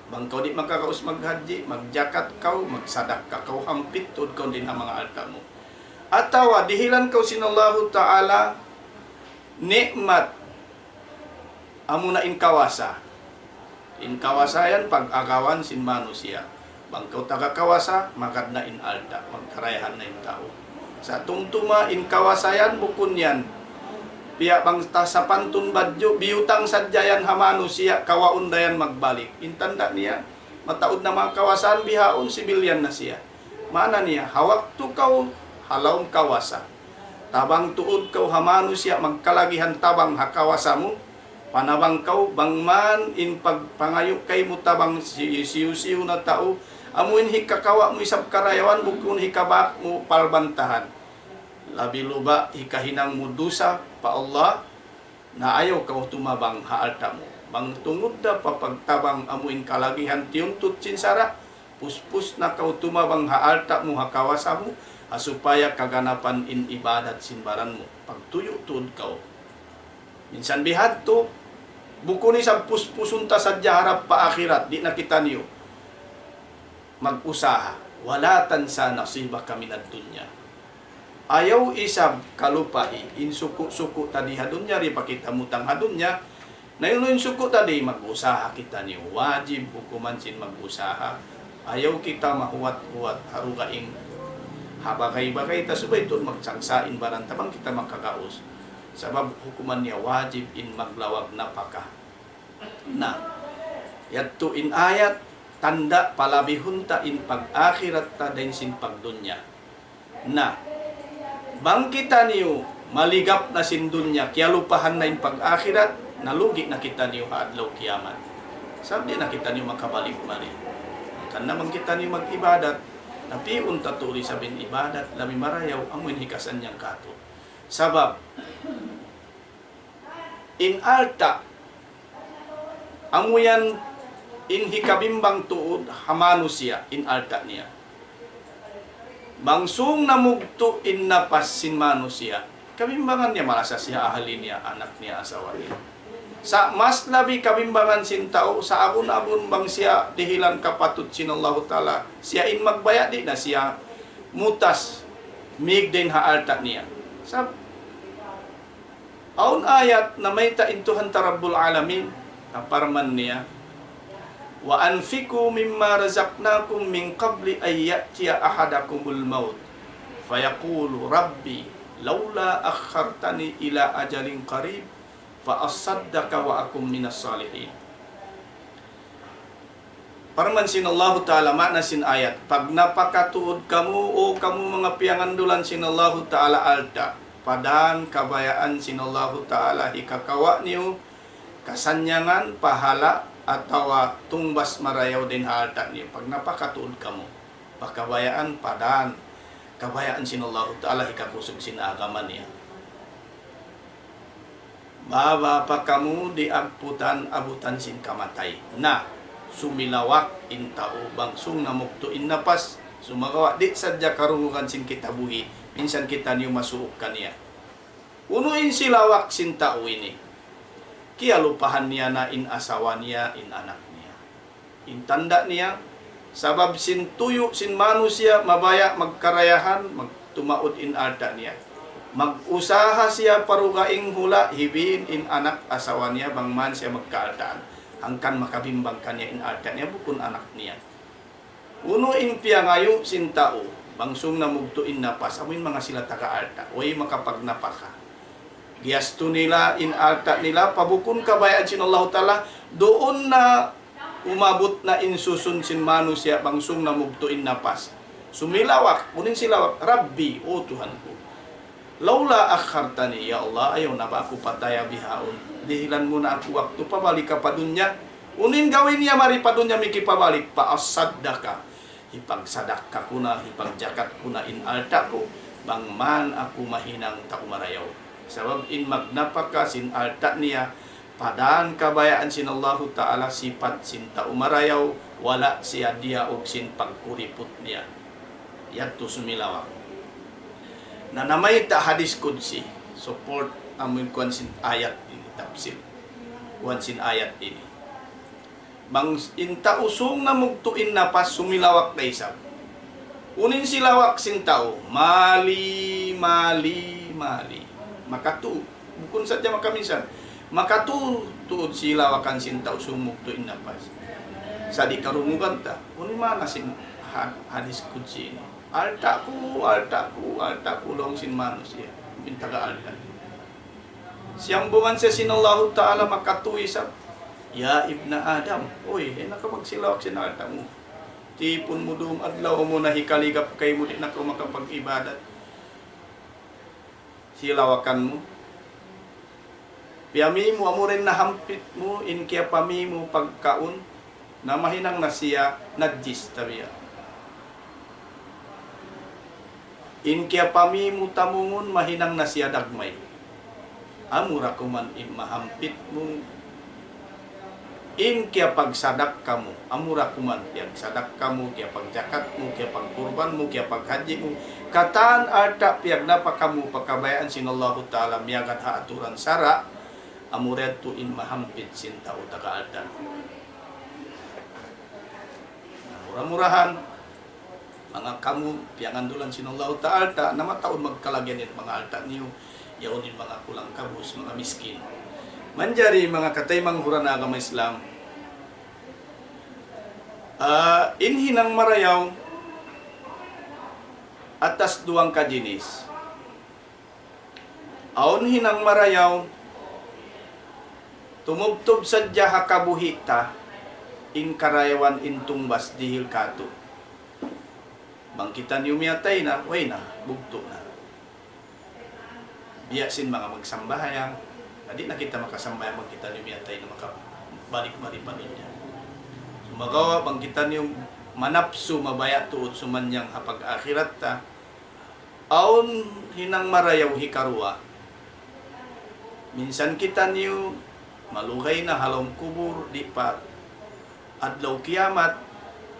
bang kau di makakaos maghaji magjakat kau magsadak ka kau hampit tuod kau din ang mga alta mo atawa dihilan kau sinallahu taala nikmat amuna in kawasa yan pag-agawan sin manusia bangkaw taga kawasa magad na in alta magkarayahan na in tao sa tungtuma in kawasayan bukun yan piya bang sa pantun badyo biyutang sadyayan ha manusia kawaun dayan magbalik intanda niya mataod na mga kawasan bihaon sibilyan na siya mana niya hawak to kaw halawng kawasa tabang tuod kaw hamano siya magkalagihan tabang hakawasa mo, panabang kaw bangman in pagpangayo kay mo tabang siyo na tao, amuin hikakawa mo isab karayawan bukun hikabak mo palbantahan. Labi luba hikahinang mo dusa pa Allah na ayaw kaw tumabang haalta mo. Bang tungod da papagtabang amuin kalagihan tiyuntut sinsara, puspus na kaw tumabang haalta mo hakawasa mo, supaya kaganapan in ibadat sinbaran mo. Pagtuyo tuod kaw. Minsan bihad to, buko ni sa puspusunta sa harap pa akhirat, di nakita niyo. Mag-usaha, wala tansa nasiba kami na dunya. Ayaw isab kalupai, in suku-suku tadi hadunya, ri pakita mutang hadunya, na yun suku tadi, mag-usaha kita niyo. Wajib hukuman sin mag-usaha. Ayaw kita mahuwat-huwat, harugaing habagay-bagay, tasubay ito magsangsain barantabang kita makagaos. Sabab hukuman niya wajib in maglawag na paka. Na, yadto in ayat, tanda palabihunta in pag-akhirat ta din sin pagdunya. Na, bang kita niyo maligap na sin dunya, kaya lupahan na in pag-akhirat, nalugi na kita niyo haadlaw kiyamat. Sabi na kita niyo makabalik-balik. Kan naman kita niyo mag-ibadat, napiun taturi sabin ibadat, lami marayaw, amuin hikasan niyang kato. Sabab, in alta, amuyan in hikabimbang tuod, hamano siya, in alta niya. Bangsung namugto in napas sin mano siya, kabimbangan niya malasa siya, ahali niya, anak niya, asawa niya. Sa mas labi kabimbangan sin tao, sa abun-abun bang siya dihilan kapatut sinallahu ta'ala, siya in magbaya di na siya mutas mig din haalta niya. Sa aun ayat na may taintuhan ta Rabbul Alamin, aparman niya, wa anfiku mimma razaqnakum min qabli ay ya'tiya ahadakumul maut fayaqulu rabbi laula akhartani ila ajalin qarib fa asaddaka wa akum minas salihin. Parman sinallahu ta'ala makna sin ayat, pag napakatuod kamu o kamu mga piyangandulan sinallahu ta'ala alta, padang kabayaan sinallahu ta'ala hikakawa niyo kasanyangan pahala atau tungbas marayaw din alta niyo. Pag napakatuod kamu, pakabayaan padang kabayaan sinallahu ta'ala hikakusog sin agaman niya. Baba pa kamu di agputan abutan sin kamatay na sumilawak in tao bangsung namukto in napas sumagawa di sadya karungukan sin kitabuhi minsan kita niyo masuok kaniya unuin silawak sin tao ini kaya lupahan niya na in asawa niya in anak niya in tanda niya sabab sin tuyo sin manusia mabaya magkarayahan magtumaod in alta niya mag-usaha siya parugaing hula hibiin in anak asawa niya bangman siya magkaaltaan hangkan makabimbang kanya in alta niya bukun anak niya uno in piyangayo sin tao bangsung na mugtuin napas amin mga sila taga-alta way makapagnapaka giyasto nila in alta nila pabukun kabayaan sin Allah ta'ala doon na umabot na insusun sin manusya bangsung na mugtuin napas sumilawak unin silawak Rabbi o Tuhan ko laula akhartani ya Allah ayaw na ba ako pataya bihaon dihilan mo na ako waktu pabalik ka pa dunya unin gawin niya mari pa dunya miki pabalik pa asaddaka hipagsadak ka kuna hipagjakat kuna in alta ko bangman ako mahinang taumarayaw sabab in magnapaka sin alta niya padaan kabayaan sin Allahu ta'ala sifat sin taumarayaw wala siya dia og sin pagkuripot niya yadto sumilawak na namay ta hadis kudsi support amun kuan sin ayat ini tafsir kuan sin ayat ini bang inta usong na mugtuin napas sumilawak na isab unin silawak sin tao mali makatu bukun sadya makaminsan makatu tuod silawakan sin tao sumugtuin napas sa di karungugan ta unin mana sin hadis kudsi ini alta ku long sin manusia mintaga alta siyang bungan siya sinallahu ta'ala makatuwi sa ya ibna Adam oy nakamagsilawak sin alta mo tipon mo doong adlaw mo na hikaligap kay mo di na ka makapag-ibadat hilawakan mo. Piyami mo, amo rin nahampit mo, in kaya pami mo pagkaon, na mahinang na siya, najis tabiya. In kaya pami mo tamungon, mahinang na siya dagmay. Amura kuman mahampit mo. In kaya pagsadak ka mo, amura kuman, kaya sadak ka mo, kaya pagjakat mo, kaya pagkurban mo, kaya paghaji mo, kataan arta piyag napakamu pagkabayaan sinallahu ta'ala miyagat haaturan sara, amuret to in mahampit sinta o takaaldan. Murah-murahan, mga kamu, piyangandulan sinallahu ta'ala, na mataon magkalagyan mga alta niyo, yaunin mga kulang kabus, mga miskin. Manjari mga kataymang hurana agama Islam, inhinang marayaw atas duang kajinis. Aon hinang marayaw tumubtob sadya hakabuhita in karayawan in tumbas dihil kato. Bangkitan yumiyatay na, way na, bugto na. Biyasin mga magsambahayang, hindi na kita makasambayang bangkitan yumiyatay na makabalik-maripan niya. Sumagawa bangkitan yung manapso mabaya tuot sumanyang hapag-akhirat ta, aon hinang marayaw hikarua. Minsan kita niyo malugay na halong kubur di pa adlaw kiamat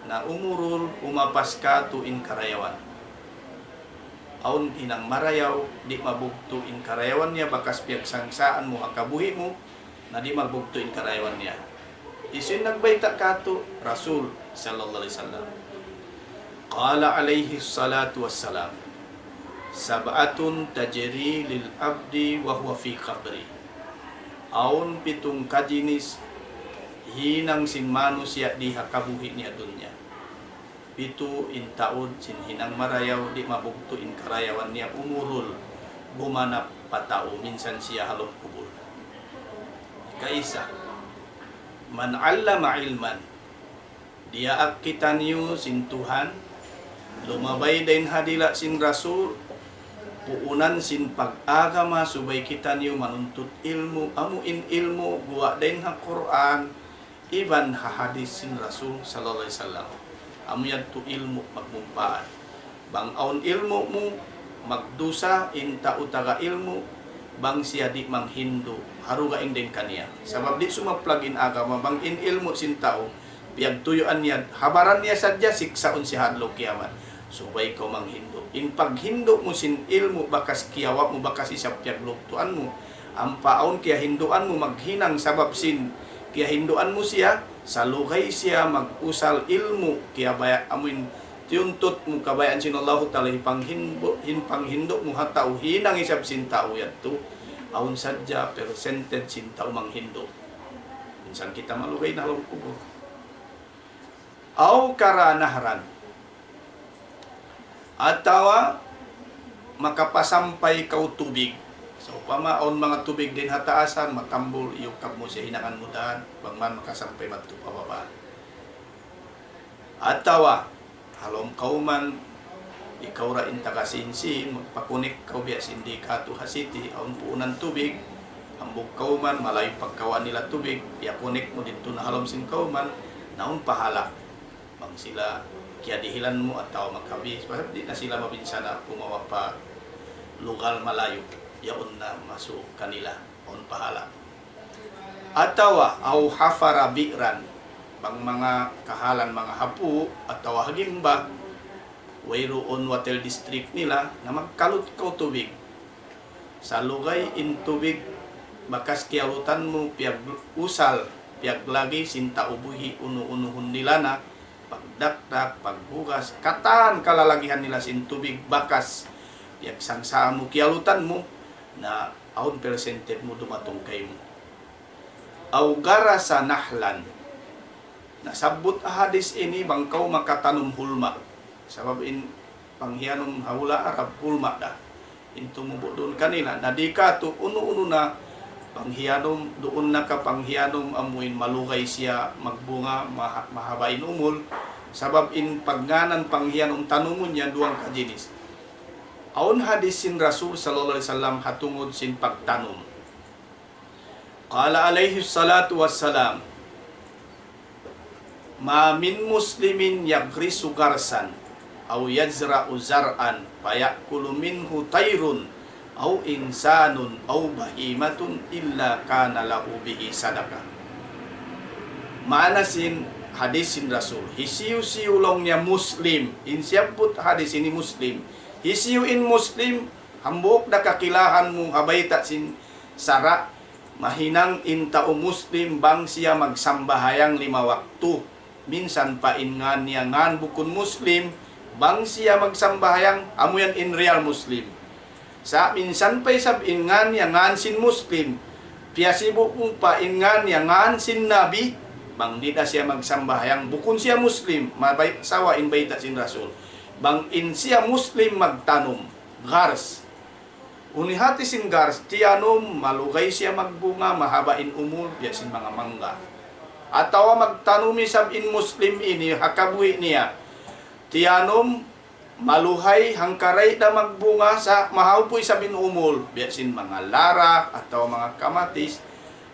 na umurul umapas ka tuin karayawan. Aun hinang marayaw di mabugto in karayawan niya bakas piyag sangsaan mo akabuhi mo na di mabugto in karayawan niya. Isin nagbayta kato Rasul sallallahu alaihi wasallam. Qala alaihi salatu wassalam, sab'atun tajri lil abdi wa huwa fi qabri. Aun pitong kajinis hinang sin manusia di hakabuhi niya dunya. Pitu in taon sin hinang marayaw di mabugto in karayawan niya umurul bumanap patao minsan siya halong kubul. Kaisa man allama ilman dia kita niyo sin Tuhan lumabay din hadila sin Rasul puunan sin pag-agama subay kita niyo manuntut ilmu amuin ilmu buwa din ha Quran iban ha hadis sin Rasul sallallahu alaihi wasallam amu yadto ilmu magmumpaan bang aun ilmu mo magdusa inta utaga ilmu bang siya di manghindo harugaing din kaniya sabab di sumaplagin agama bang in ilmu sin tao piyag tuyuan niya habaran niya sadya siksaon si hadlaw kiamat subay ko manghindo in paghindo mo sin ilmu bakas kiyawa mo bakas isa piyag luktuan mo ang paon kaya hinduan mo maghinang sabab sin kaya hinduan mo siya salugay siya mag-usal ilmu kaya baya amin tiuntot mo kabayaan sinallahu ta'ala panghindo mo hataw hinang isab sin tao yato aun sadya percented sin tao manghindo minsan kita malugay na halong kubur aw karanahran atawa makapasampay kaw tubig so pamaon mga tubig din hataasan matambol iyukab mo siya hinangan mo daan bangman makasampay madto pababa atawa halom kauman ikaw ra in tagasinsin magpakunik kau biya sindikato hasiti aun puunan tubig ambog kauman malayo pagkawan nila tubig iakunik mo dito na halom sin kauman naun pahala bang sila kaya dihilan mo at tao magkabis di na sila mabinsana pumawa pa lugar malayo yaon na masu kanila on pahala atawa au hafara bi'ran bang mga kahalan mga hapu atawa hagimba wayroon water district nila na magkalot ko tubig sa lugay in tubig bakas kiyalutan mo piyag usal piyag lagi sinta ubuhi unu-unuhun nila na pagdakdak pagbugas katan kalalagihan nila sin tubig bakas piyag sangsaan mo kiyalutan mo na aun percentage mo dumatong kay mo awgara sa nahlan nasabot hadis ini bangkaw makatanum hulma sabab in panghianom hawla arab hulma da into mo doon kanila nadika to uno-uno na panghianom doon na ka panghianom amuin malugay siya magbunga mahabain umul sabab in pagganan panghianom tanumon niya duang kajinis Aun hadis sin Rasul sallallahu alaihi wasallam hatungod sin pagtanom. Qala alaihi salatu wassalam, ma min muslimin yagrisu garsan aw yazra'u zar'an fayakulu minhu tayrun aw insanun aw bahimatun illa kana lahu bihi sadaqah. Maana sin hadis sin Rasul, hisiu-siu long niya Muslim, insyabut hadis ini Muslim, hisiu in Muslim, hambuk da kakilahan mo habayta sin sara, mahinang in tao Muslim bang siya magsambahayang 5 waktu, minsan pa ingan niya ngan bukun Muslim, bang siya magsambahayang, amo yan in real Muslim. Sa minsan pa isab ingan niya ngan sin Muslim, piyasibo kung pa ingan niya ngan sin Nabi, bang di na siya magsambahayang bukun siya Muslim, mabay sawa in bayta sin Rasul, bang in siya Muslim magtanom gars, unihati sin gars tiyanom, malugay siya magbunga, mahabain umul biya sin mga mangga, atawa magtanumi sab in Muslim ini hakabuhi niya tiyanom, maluhay hangkaray na magbunga sa mahawpoy sab in umul biya sin mga lara atawa mga kamatis,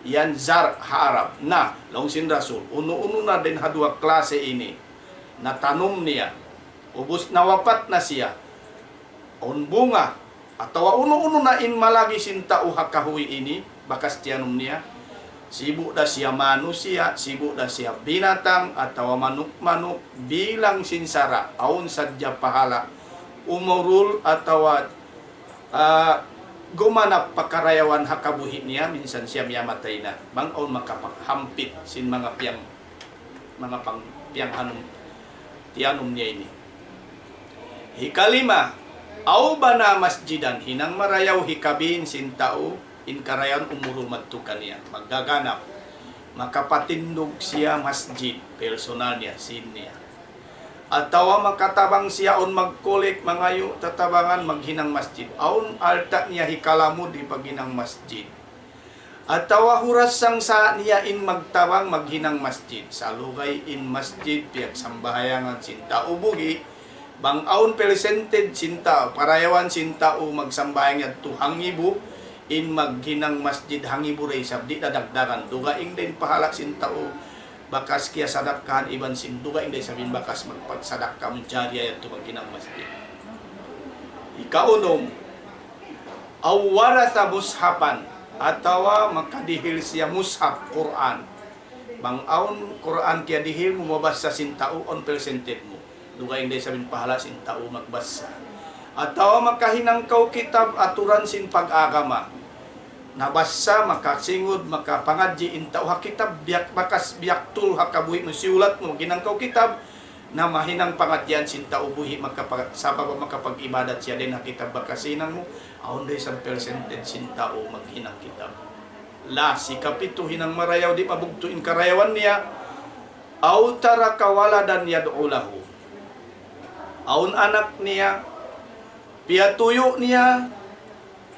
yan zar harap na long sin Rasul uno-uno na din hadwa klase ini na tanom niya, ubos nawapat na siya on bunga atawa uno-uno na in malagi sin tao hakahuy ini bakas tiyanom niya, sibu da siya manusia, sibu da siya binatang atawa manuk-manuk bilang sinsara aun sadya pahala umurul atawa gumanap pakarayawan hakabuhi niya, minsan siya miyamatay na bang on makapaghampit sin mga piyanghanom tiyanom niya ini. Hikalima, aw bana masjidan, hinang marayaw hikabin sin tao in karayan umuro madtukan niya, maggaganap makapatindog siya masjid personal niya sin niya, atawa makatabang siya on magkulik mangayo tatabangan maghinang masjid aun alta niya hikalamu di paghinang masjid, atawa hurasang sa niya in magtabang maghinang masjid sa lugay in masjid piyak sambahayangan sinta ubugi bang aun presented sinta parayawan sinta o magsambayang yadto hangibu in maghinang masjid hangibu ray sabdi dadagdagan dugaing din pahala sinta o bakas kaya sadakkan iban sinduga hindi sabihin bakas magpagsadakka menjariya yato maghinang masjid. Ikaunom, awara sa mushapan atawa makadihil siya mushaf Quran, bang aun Quran kaya dihil mo mabasa sintao on presented mo duga hindi sabihin pahala sintao magbasa, atawa makahinang kau kitab aturan sin pag-agama nabasa makasingod makapangadji intaw hakitab biyak bakas biyak tul hakabuhi mo siulat mo ginangkaw kitab na mahinang pangadyan sinta ubuhi makapag-sabab makapag-ibadat siya din hakitab bakasinang mo aon day sa percentage sinta o maghinang kitab. La si kapito hinang marayaw di mabugtuin karayawan niya aw tara kawala dan yad'ulahu, aun anak niya piatuyo niya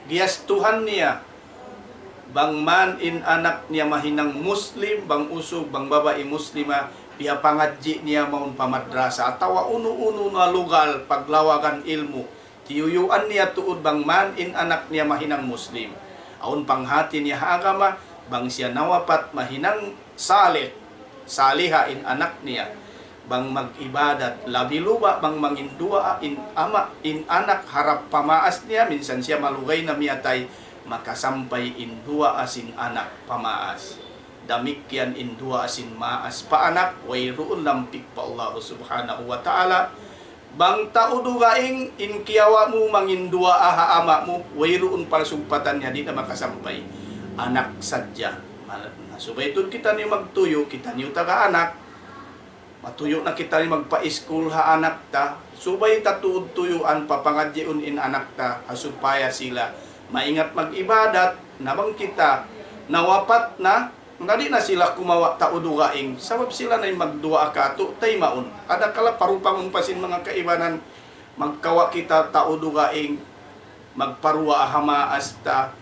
giyastuhan niya bang man in anak niya mahinang Muslim, bang usog, bang babae Muslima, piya pangadji niya maun pamadrasa, atawa uno-uno na lugal, paglawagan ilmu, tiyuyuan niya tuod bang man in anak niya mahinang Muslim. Aun panghati niya agama, bang siya nawapat mahinang saliha in anak niya, bang mag-ibadat, labiluba, bang mangindua in ama, in anak, harap pamaas niya, minsan siya malugay na miyatay, makasampay in dua asin anak pamaas, damikyan in dua asin maas pa anak, wayroon lampik pa Allah subhanahu wa ta'ala, bang taudugaing in kiyawa mo mangin dua aha ama mo, wayroon palsugpatan niya di na makasampay anak sadya. Subaytod kita niyo magtuyo, kita niyo taga anak, matuyo na kita niyo magpa-school ha anak ta, subay tatuod tuyuan papangadyeon in anak ta, hasupaya sila maingat mag-ibadat, nabang kita nawapat na nga di na sila kumawa taudugaing sabab sila na magdua akato tay maun ada kala parupangon pasin mga kaibanan magkawa kita taudugaing magparua ahama asta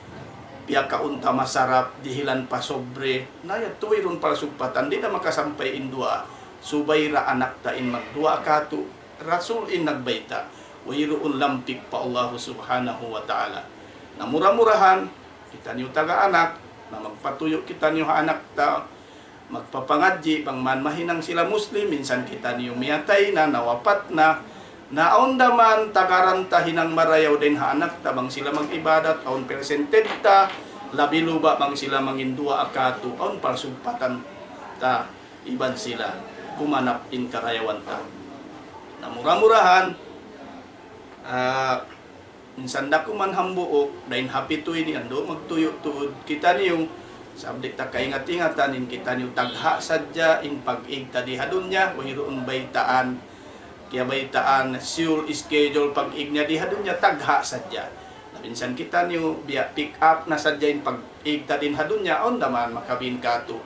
piya kaunta masarap dihilan pa sobre naya tuwiron para sugpatan di na makasampay in dua subay ra anak ta in magdua akato Rasul in nagbayta wayroon lampik pa Allah subhanahu wa ta'ala. Na mura-murahan, kita niyo taga-anak, na magpatuyo kita niyo anak ta, magpapangadji, pangman mahinang sila Muslim, minsan kita niyo miyatay na, nawapat na, naon daman tagaranta hinang marayaw din ha anak ta, bang sila mag-ibadat, aon persented ta, labi luba bang sila mangindua akatu, aon parsugpatan ta, iban sila, kumanap in karayawan ta. Na mura-murahan, minsan na kuman hambuok, dahil hapitoy ni ando, magtuyo-tuod, kita niyong, sabdi ta kaingat-ingatan, in kita niyo tagha sadya, in pag-ig ta dihadon niya, wayroon baytaan, kaya baytaan, sure schedule pag-ig niya dihadon niya, tagha sadya. Na minsan kita niyo, biya pick up na sadya, in pag-ig ta din hadon niya, on daman makabin kato.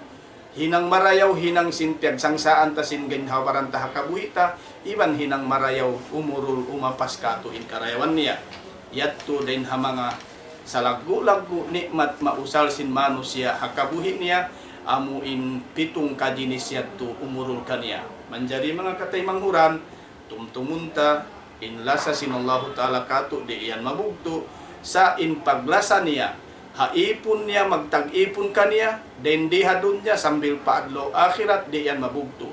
Hinang marayaw, hinang sintiag, sangsaan ta sin ginhawaran ta hakabuhita, iban hinang marayaw, umurul, umapas kato in karayawan niya. Yatto din ha mga salaggo-laggo nikmat mausal sin manusia hakabuhi niya, amuin pitong kadinis yatto umurul kaniya. Manjari mga katay manghuran, tumtumunta, inlasa sin Allah Ta'ala kato, di iyan mabugto, sa in paglasa niya, haipon niya, magtag-ipon kaniya, den dihadon niya, sambil paadlo akhirat, di yan mabugto.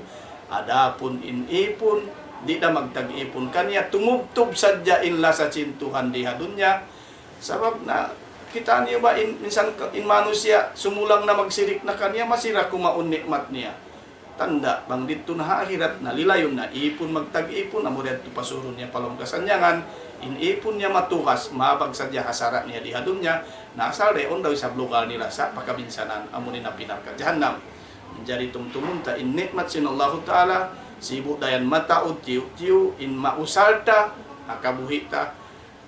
Adapon inipon, di na magtag-ipon kaniya, tumugtob sadya inla sa cintuhan dihadon niya. Sabab na, kita niyo ba, minsan in manusia, sumulang na magsirik na kaniya, masira kumaun nikmat niya. Tanda, bang dito na akhirat, nalilayon na, ipon magtag-ipon, amuret to pasuro niya palong kasanyangan, inipon niya matukas, mabag sadya hasara niya dihadon niya, nasal reon daw sa lokal nila sa pakabinsanan, amunin na pinarka jahannam. Jadi tumtumunta, in nikmat sinallahu ta'ala, sibu dayan mataod, tiyo-tiyo, in mausalta, akabuhita,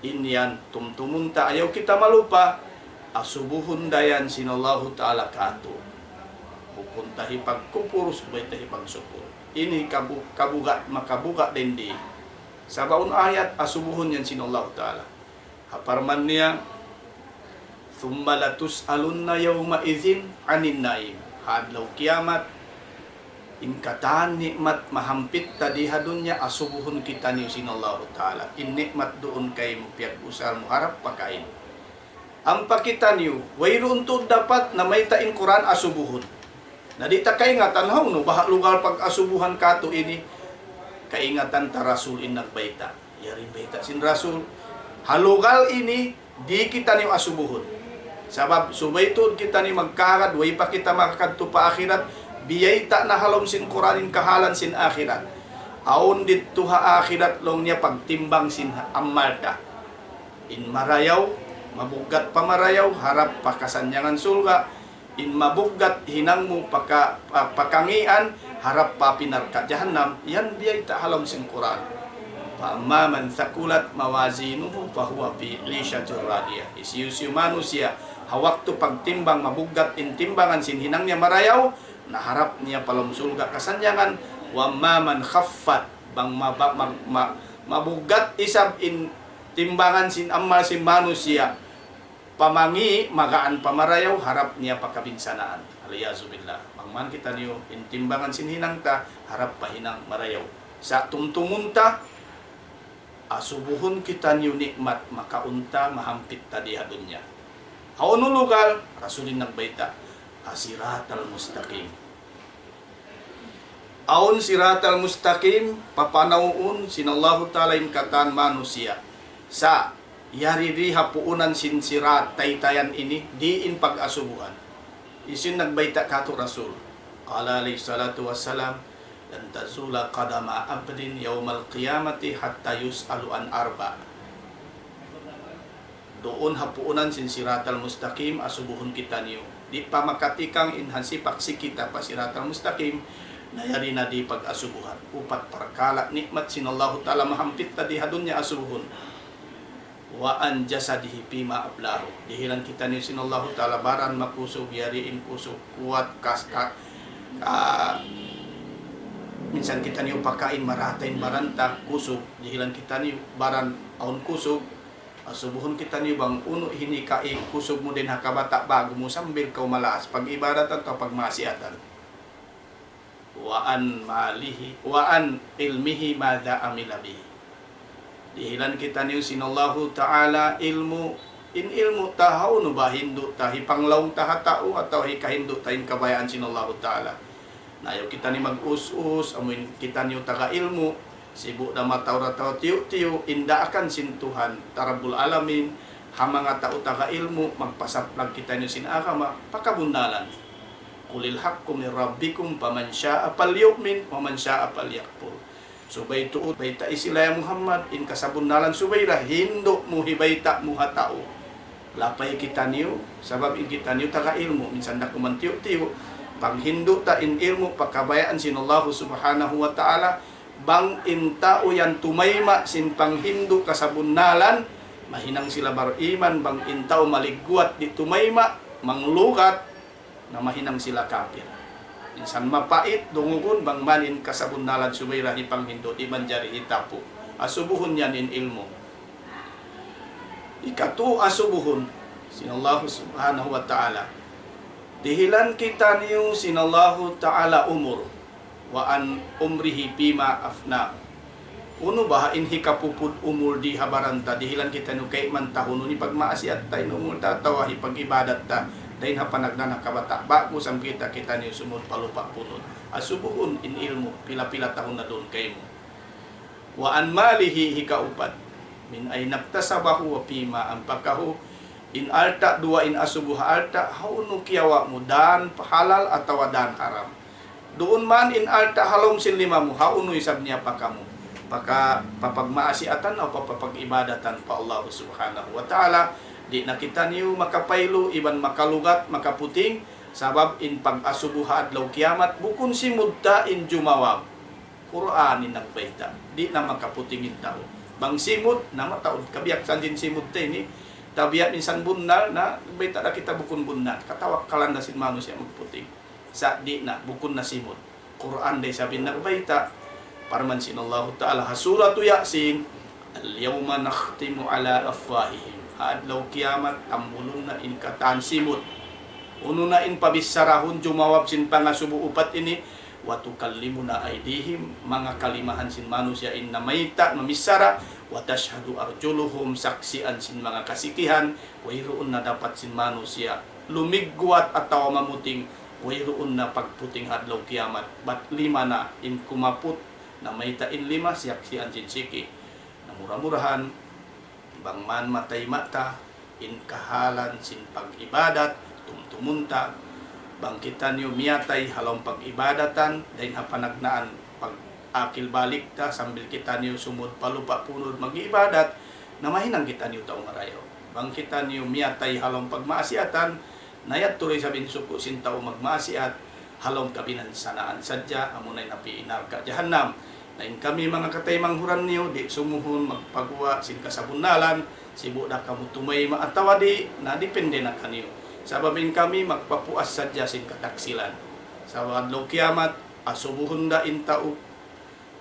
in yan tumtumunta, ayaw kita malupa, asubuhon dayan sinallahu ta'ala kato. Pupuntahi pagkupur, subaytahi pagsupur. Ini kabugat, makabugat din di. Sa baon ayat, asubuhon yan sinallahu ta'ala. Haparman niya, thumma latus'alunna yawma idhin anin naim. Hadlaw kiamat, inkatan nikmat mahampit tadi hadunya, asubuhon kita niyo sinallahu ta'ala. In nikmat doon kay mo piyak usal mo harap pakain. Ang pakita niyo, wayroon to dapat na may tain Quran asubuhon. Na di ta kaingatan haw no, bahak lugar pag asubuhan kato ini, kaingatan ta Rasul in nagbayta. Yarin bayta sin Rasul. Halugal ini, di kita niyo asubuhon. Sabab subaytod kita ni magkakad, way pa kita makakadto pa akhirat, biyay ta na halom sin Quranin kahalan sin akhirat. Aon dito ha akhirat long niya pagtimbang sin amal ta. In marayaw, mabugat pa marayaw, harap pa kasanyangan sulga. In mabugat hinang mo pakangian, harap pa pinarka jahannam. Yan biyay ta halom sin Quran. Pa'amma man thakulat mawazinuhu fahuwa fi 'ishatir radiyah. Isiyu manusia hawak to pagtimbang mabugat in timbangan sin hinang niya marayaw, naharap niya palom sulga kasanyangan. Wa man khaffat bang mabugat isab in timbangan sin amal sin manusia, pamangi magaan pamarayaw, harap niya pakabinsanaan. Aliyazubillah. Pangman kita niyo in timbangan sin hinang ta, harap pa hinang marayaw. Sa tumtumunta, asubuhon kita niyo nikmat, makaunta mahampit ta dihadon niya. Haon lugal, Rasulin nagbayta, hasiratal mustaqim. Aon siratal mustaqim, papanawon sinallahu ta'ala in katan manusia. Sa yariri hapuunan sin sirat taytayan ini, diin pag-asubuhan. Isin nagbayta kato Rasul. Qala alayhi salatu wassalam, lan tazula qadama abdin yawmal qiyamati hatta yus'alu an arba. Doon hapuunan sin siratal mustaqim, asubuhon kita niyo. Di pa makatikang inhansipak si kita pa siratal mustaqim, nayari na di pag-asubuhan. Upat parkala nikmat sinallahu ta'ala mahampit ta di hadun niya asubuhon. Wa an jasadihi pima ablahu. Dihilan kita niyo sinallahu ta'ala baran makusog, yariin kusog, kuat, kaska, minsan kita niyo pakain maratain baranta, kusog. Dihilan kita niyo baran aun kusog. Asubuhon kita niyo bang uno hinikai kusog mo din hakabata bago mo sambil kau malaas pag ibadatan o pag maasiatan. Wa an malihi wa an ilmihi madha amila bihi. Dihilan kita niyo sinallahu ta'ala ilmu in ilmu tahaw no ba hindu tahi panglawng tahatao atau hikahindu tahin kabayaan sinallahu ta'ala. Nayo kita ni mag-us-us, amuin kita niyo taga ilmu, sibu na matawra-taw tiyo-tiyo, inda akan sin Tuhan, tarabul alamin, hamanga tao taga ilmu, magpasaplag kita niyo sin akama, pakabundalan. Qulil haqqu min rabbikum faman syaa'a falyu'min wa man syaa'a falyakfur. Subay tuot bayta isilaya Muhammad in kasabundalan subayra hindo mo hibayta mo hatao. Lapay kita niyo sabab in kita niyo taga ilmu minsan na kumantiyo-tiyo pang hindo ta in ilmu pagkabayaan sinallahu subhanahu wa ta'ala bang in tao yan tumayma sin pang hindo kasabundalan mahinang sila bariman bang in tao maligguat di tumayma manglukat na mahinang sila kafir. Insan mapait dungugon bang manin kasabundalan sumayra hipang hindo iman jari hitapo. Asubuhon yan in ilmu. Ikatu asubuhon sinallahu subhanahu wa ta'ala. Dihilan kita niyo sinallahu ta'ala umur wa an umrihi bima afna. Uno ba in hikapupud umur di habaranta dihilan kita niyo kay man tahon ni pagmaasiat tay umur ta tawahi pag-ibadat ta. Dahil hapanagna nakabata bago sang kita niyo sumod palupa punod. Asubuhon in ilmu pila-pila tahon na doon kay mo. Wa an malihi hikaupat min ay naktasabahu wa pima ang pagkahu in alta dua in asubuha alta hauno kiyawa mo dan halal atawa dan haram. Doon man in alta halom sin lima mo hauno isab niya pakamu. Paka papagmaasiatan o papag-ibadatan pa Allah subhanahu wa ta'ala. Di na kita niyo makapaylo, iban makalugat, makaputing, sabab in pag-asubuha adlaw kiamat, bukun si mudta in jumawab. Qur'anin nagbayta, di na makaputingin tao. Bang simud, na mataod, kabiyak san din simud tayo ni, tabiyak minsan bunal na, bayta na kita bukun bunal, katawak kalanda sin manus siya magputing. Sa di na, bukun na simud. Qur'an day sabi nagbayta, parman sinallahu ta'ala, hasuratu yasin, al-yawma nakhtimu ala afwahihim. Adlaw kiamat ambulon na in kataan simut uno na in pabisarahon jumawab sin pangasubu upat ini watukallimuna aydihim mga kalimahan sin manusia in namayta mamisara wa tashhadu arjuluhum saksian sin mga kasikihan wayroon na dapat sin manusia lumigwat ataw mamuting wayroon na pagputing adlaw kiamat bat lima na in kumaput na mayta in lima saksian sin siki na mura-murahan bang man matay mata in kahalan sin pag-ibadat tumtumunta bang kita niyo miyatay halong pag-ibadatan dahin hapanagnaan pag-akil balik ta sambil kita niyo sumud palupa punod mag-ibadat na mahinang kita niyo taong marayaw bang kita niyo miyatay halong pagmaasiatan nayat tuloy sabin suko sin tao magmaasiat halong kabinansanaan sadya amunay napiinar ka jahannam Lain kami mga katay manghuran niyo, di sumuhon magpagawa sin kasabundalan, sibu na kamu tumay maatawa di, na depende na kaniyo. Sababin kami magpapuas sadya sin kataksilan. Sa wadlaw kiamat, asubuhon da intao,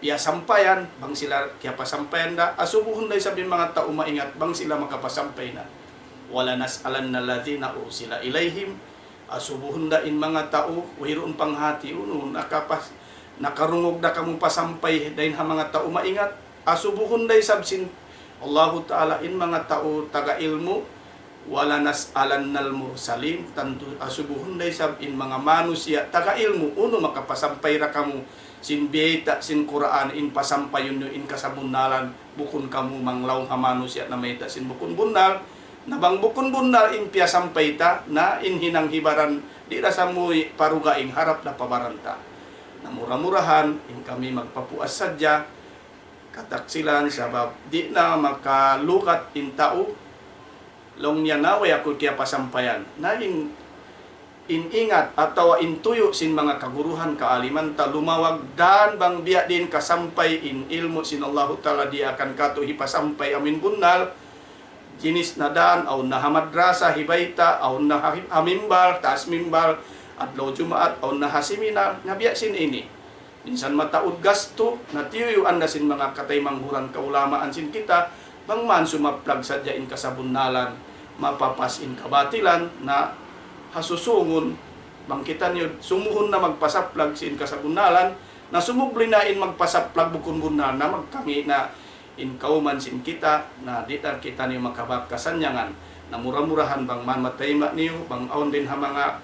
piya sampayan, bang sila kaya pasampayan da, asubuhon da sabihin mga tao maingat, bang sila makapasampay na. Wala nas'alan na ladina o sila ilayhim, asubuhon da in mga tao, wayroon panghati, nakarungog na kamong pasampay dahil ha mga tao maingat asubuhon day sabsin Allahu Ta'ala in mga tao taga ilmu wala nas'alan nal mursalin tanto asubuhon day sab in mga manusia taga ilmu uno makapasampay ra kamo sin biyeta sin Quran in pasampayon nyo in kasabundalan bukon kamo manglaw ha manusia na mayta sin bukon bundal na bang bukon bundal in piya sampay ta na in hinang hibaran di ra sa muy parugaing harap na pabaranta na mura-murahan in kami magpapuas sadya kataksilan sabab di na makalukat in tao long niya naway ako kaya pasampayan na in ingat atawa in tuyo sin mga kaguruhan kaaliman ta lumawag dan bang biya din kasampay in ilmu sin Allahu Ta'ala di akan kato hipasampay amin bunal jinis na dan aw na hamadrasa hibayta aw na hamimbal taas mimbal adlaw jumaat o nahasiminar nga biya sin ini minsan mataud gasto na tiyuyuan na sin mga katay manghuran kaulamaan sin kita bang man sumaplag sadya in kasabundalan mapapas in kabatilan na hasusungon bang kita niyo sumuhon na magpasaplag sin kasabundalan na sumubli na in magpasaplag bukon bunal na magkami na in kauman sin kita na ditar kita niyo makabab kasanyangan na murah-murahan bang man matayma niyo bang aon din ha mga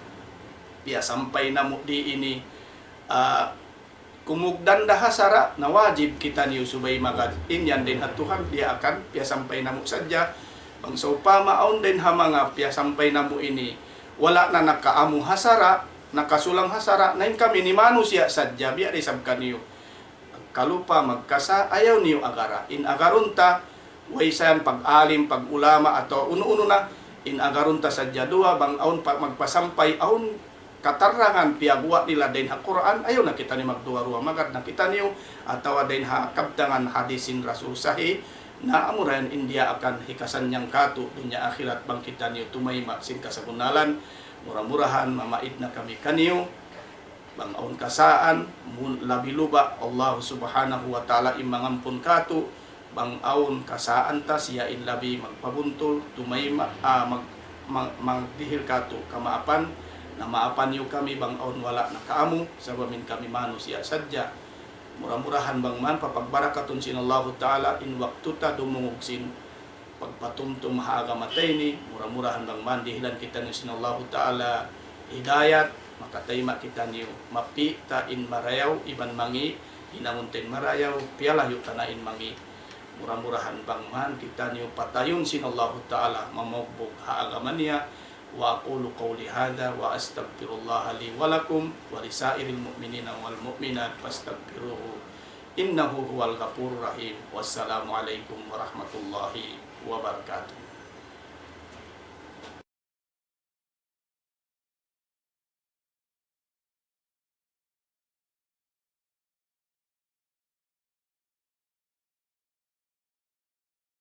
piya sampay na mo di ini kumugdan daha sara na wajib kita niyo subay magad inyan din at Tuhan dia akan piya sampay na mo sadya bang so pamaon din ha mga piya sampay na mo ini wala na nakaamu hasara nakasulang hasara na kami ni manu siya sadya biya risab kaniyo kalupa magkasa ayaw niyo agara in agarunta waysan pag-alim pag-ulama atau uno-uno na in agarunta sadya dua bang aun magpasampay aun katarangan piyagwa nila din ha Quran ayaw na kita ni magduwa-ruwa magad na kita niyo atawa din ha kabdangan hadisin Rasul sahih na amuran India akan hikasan niyang katu dunya akhirat bang kita niyo tumayma sin kasagunalan murah-murahan mamaid na kami kaniyo bang aun kasaan labi luba Allah subhanahu wa ta'ala imangampun katu bang aun kasaan ta siya in labi magpabuntul tumayma magdihil katu kamaapan na maapan niyo kami bang aun wala na kaamu sabamin kami manusia sadya murah-murahan bang man papagbarakaton sin Allah ta'ala in waktu ta dumungog sin pagpatumtum haaga matay ni murah-murahan bang man dihilan kita ni sin Allah ta'ala hidayat makatayma kita niyo mapi ta in marayaw iban mangi hinamuntin marayaw pialah yu tanain mangi murah-murahan bang man kita niyo patayon sin Allah ta'ala mamogbog haagaman niya wa aqulu qawli hadha wa astaghfirullah li wa lakum wa lisairil mu'minina wal mu'minat fastaghfiruhu innahu huwal ghafurur rahim wassalamu alaikum warahmatullahi wabarakatuh.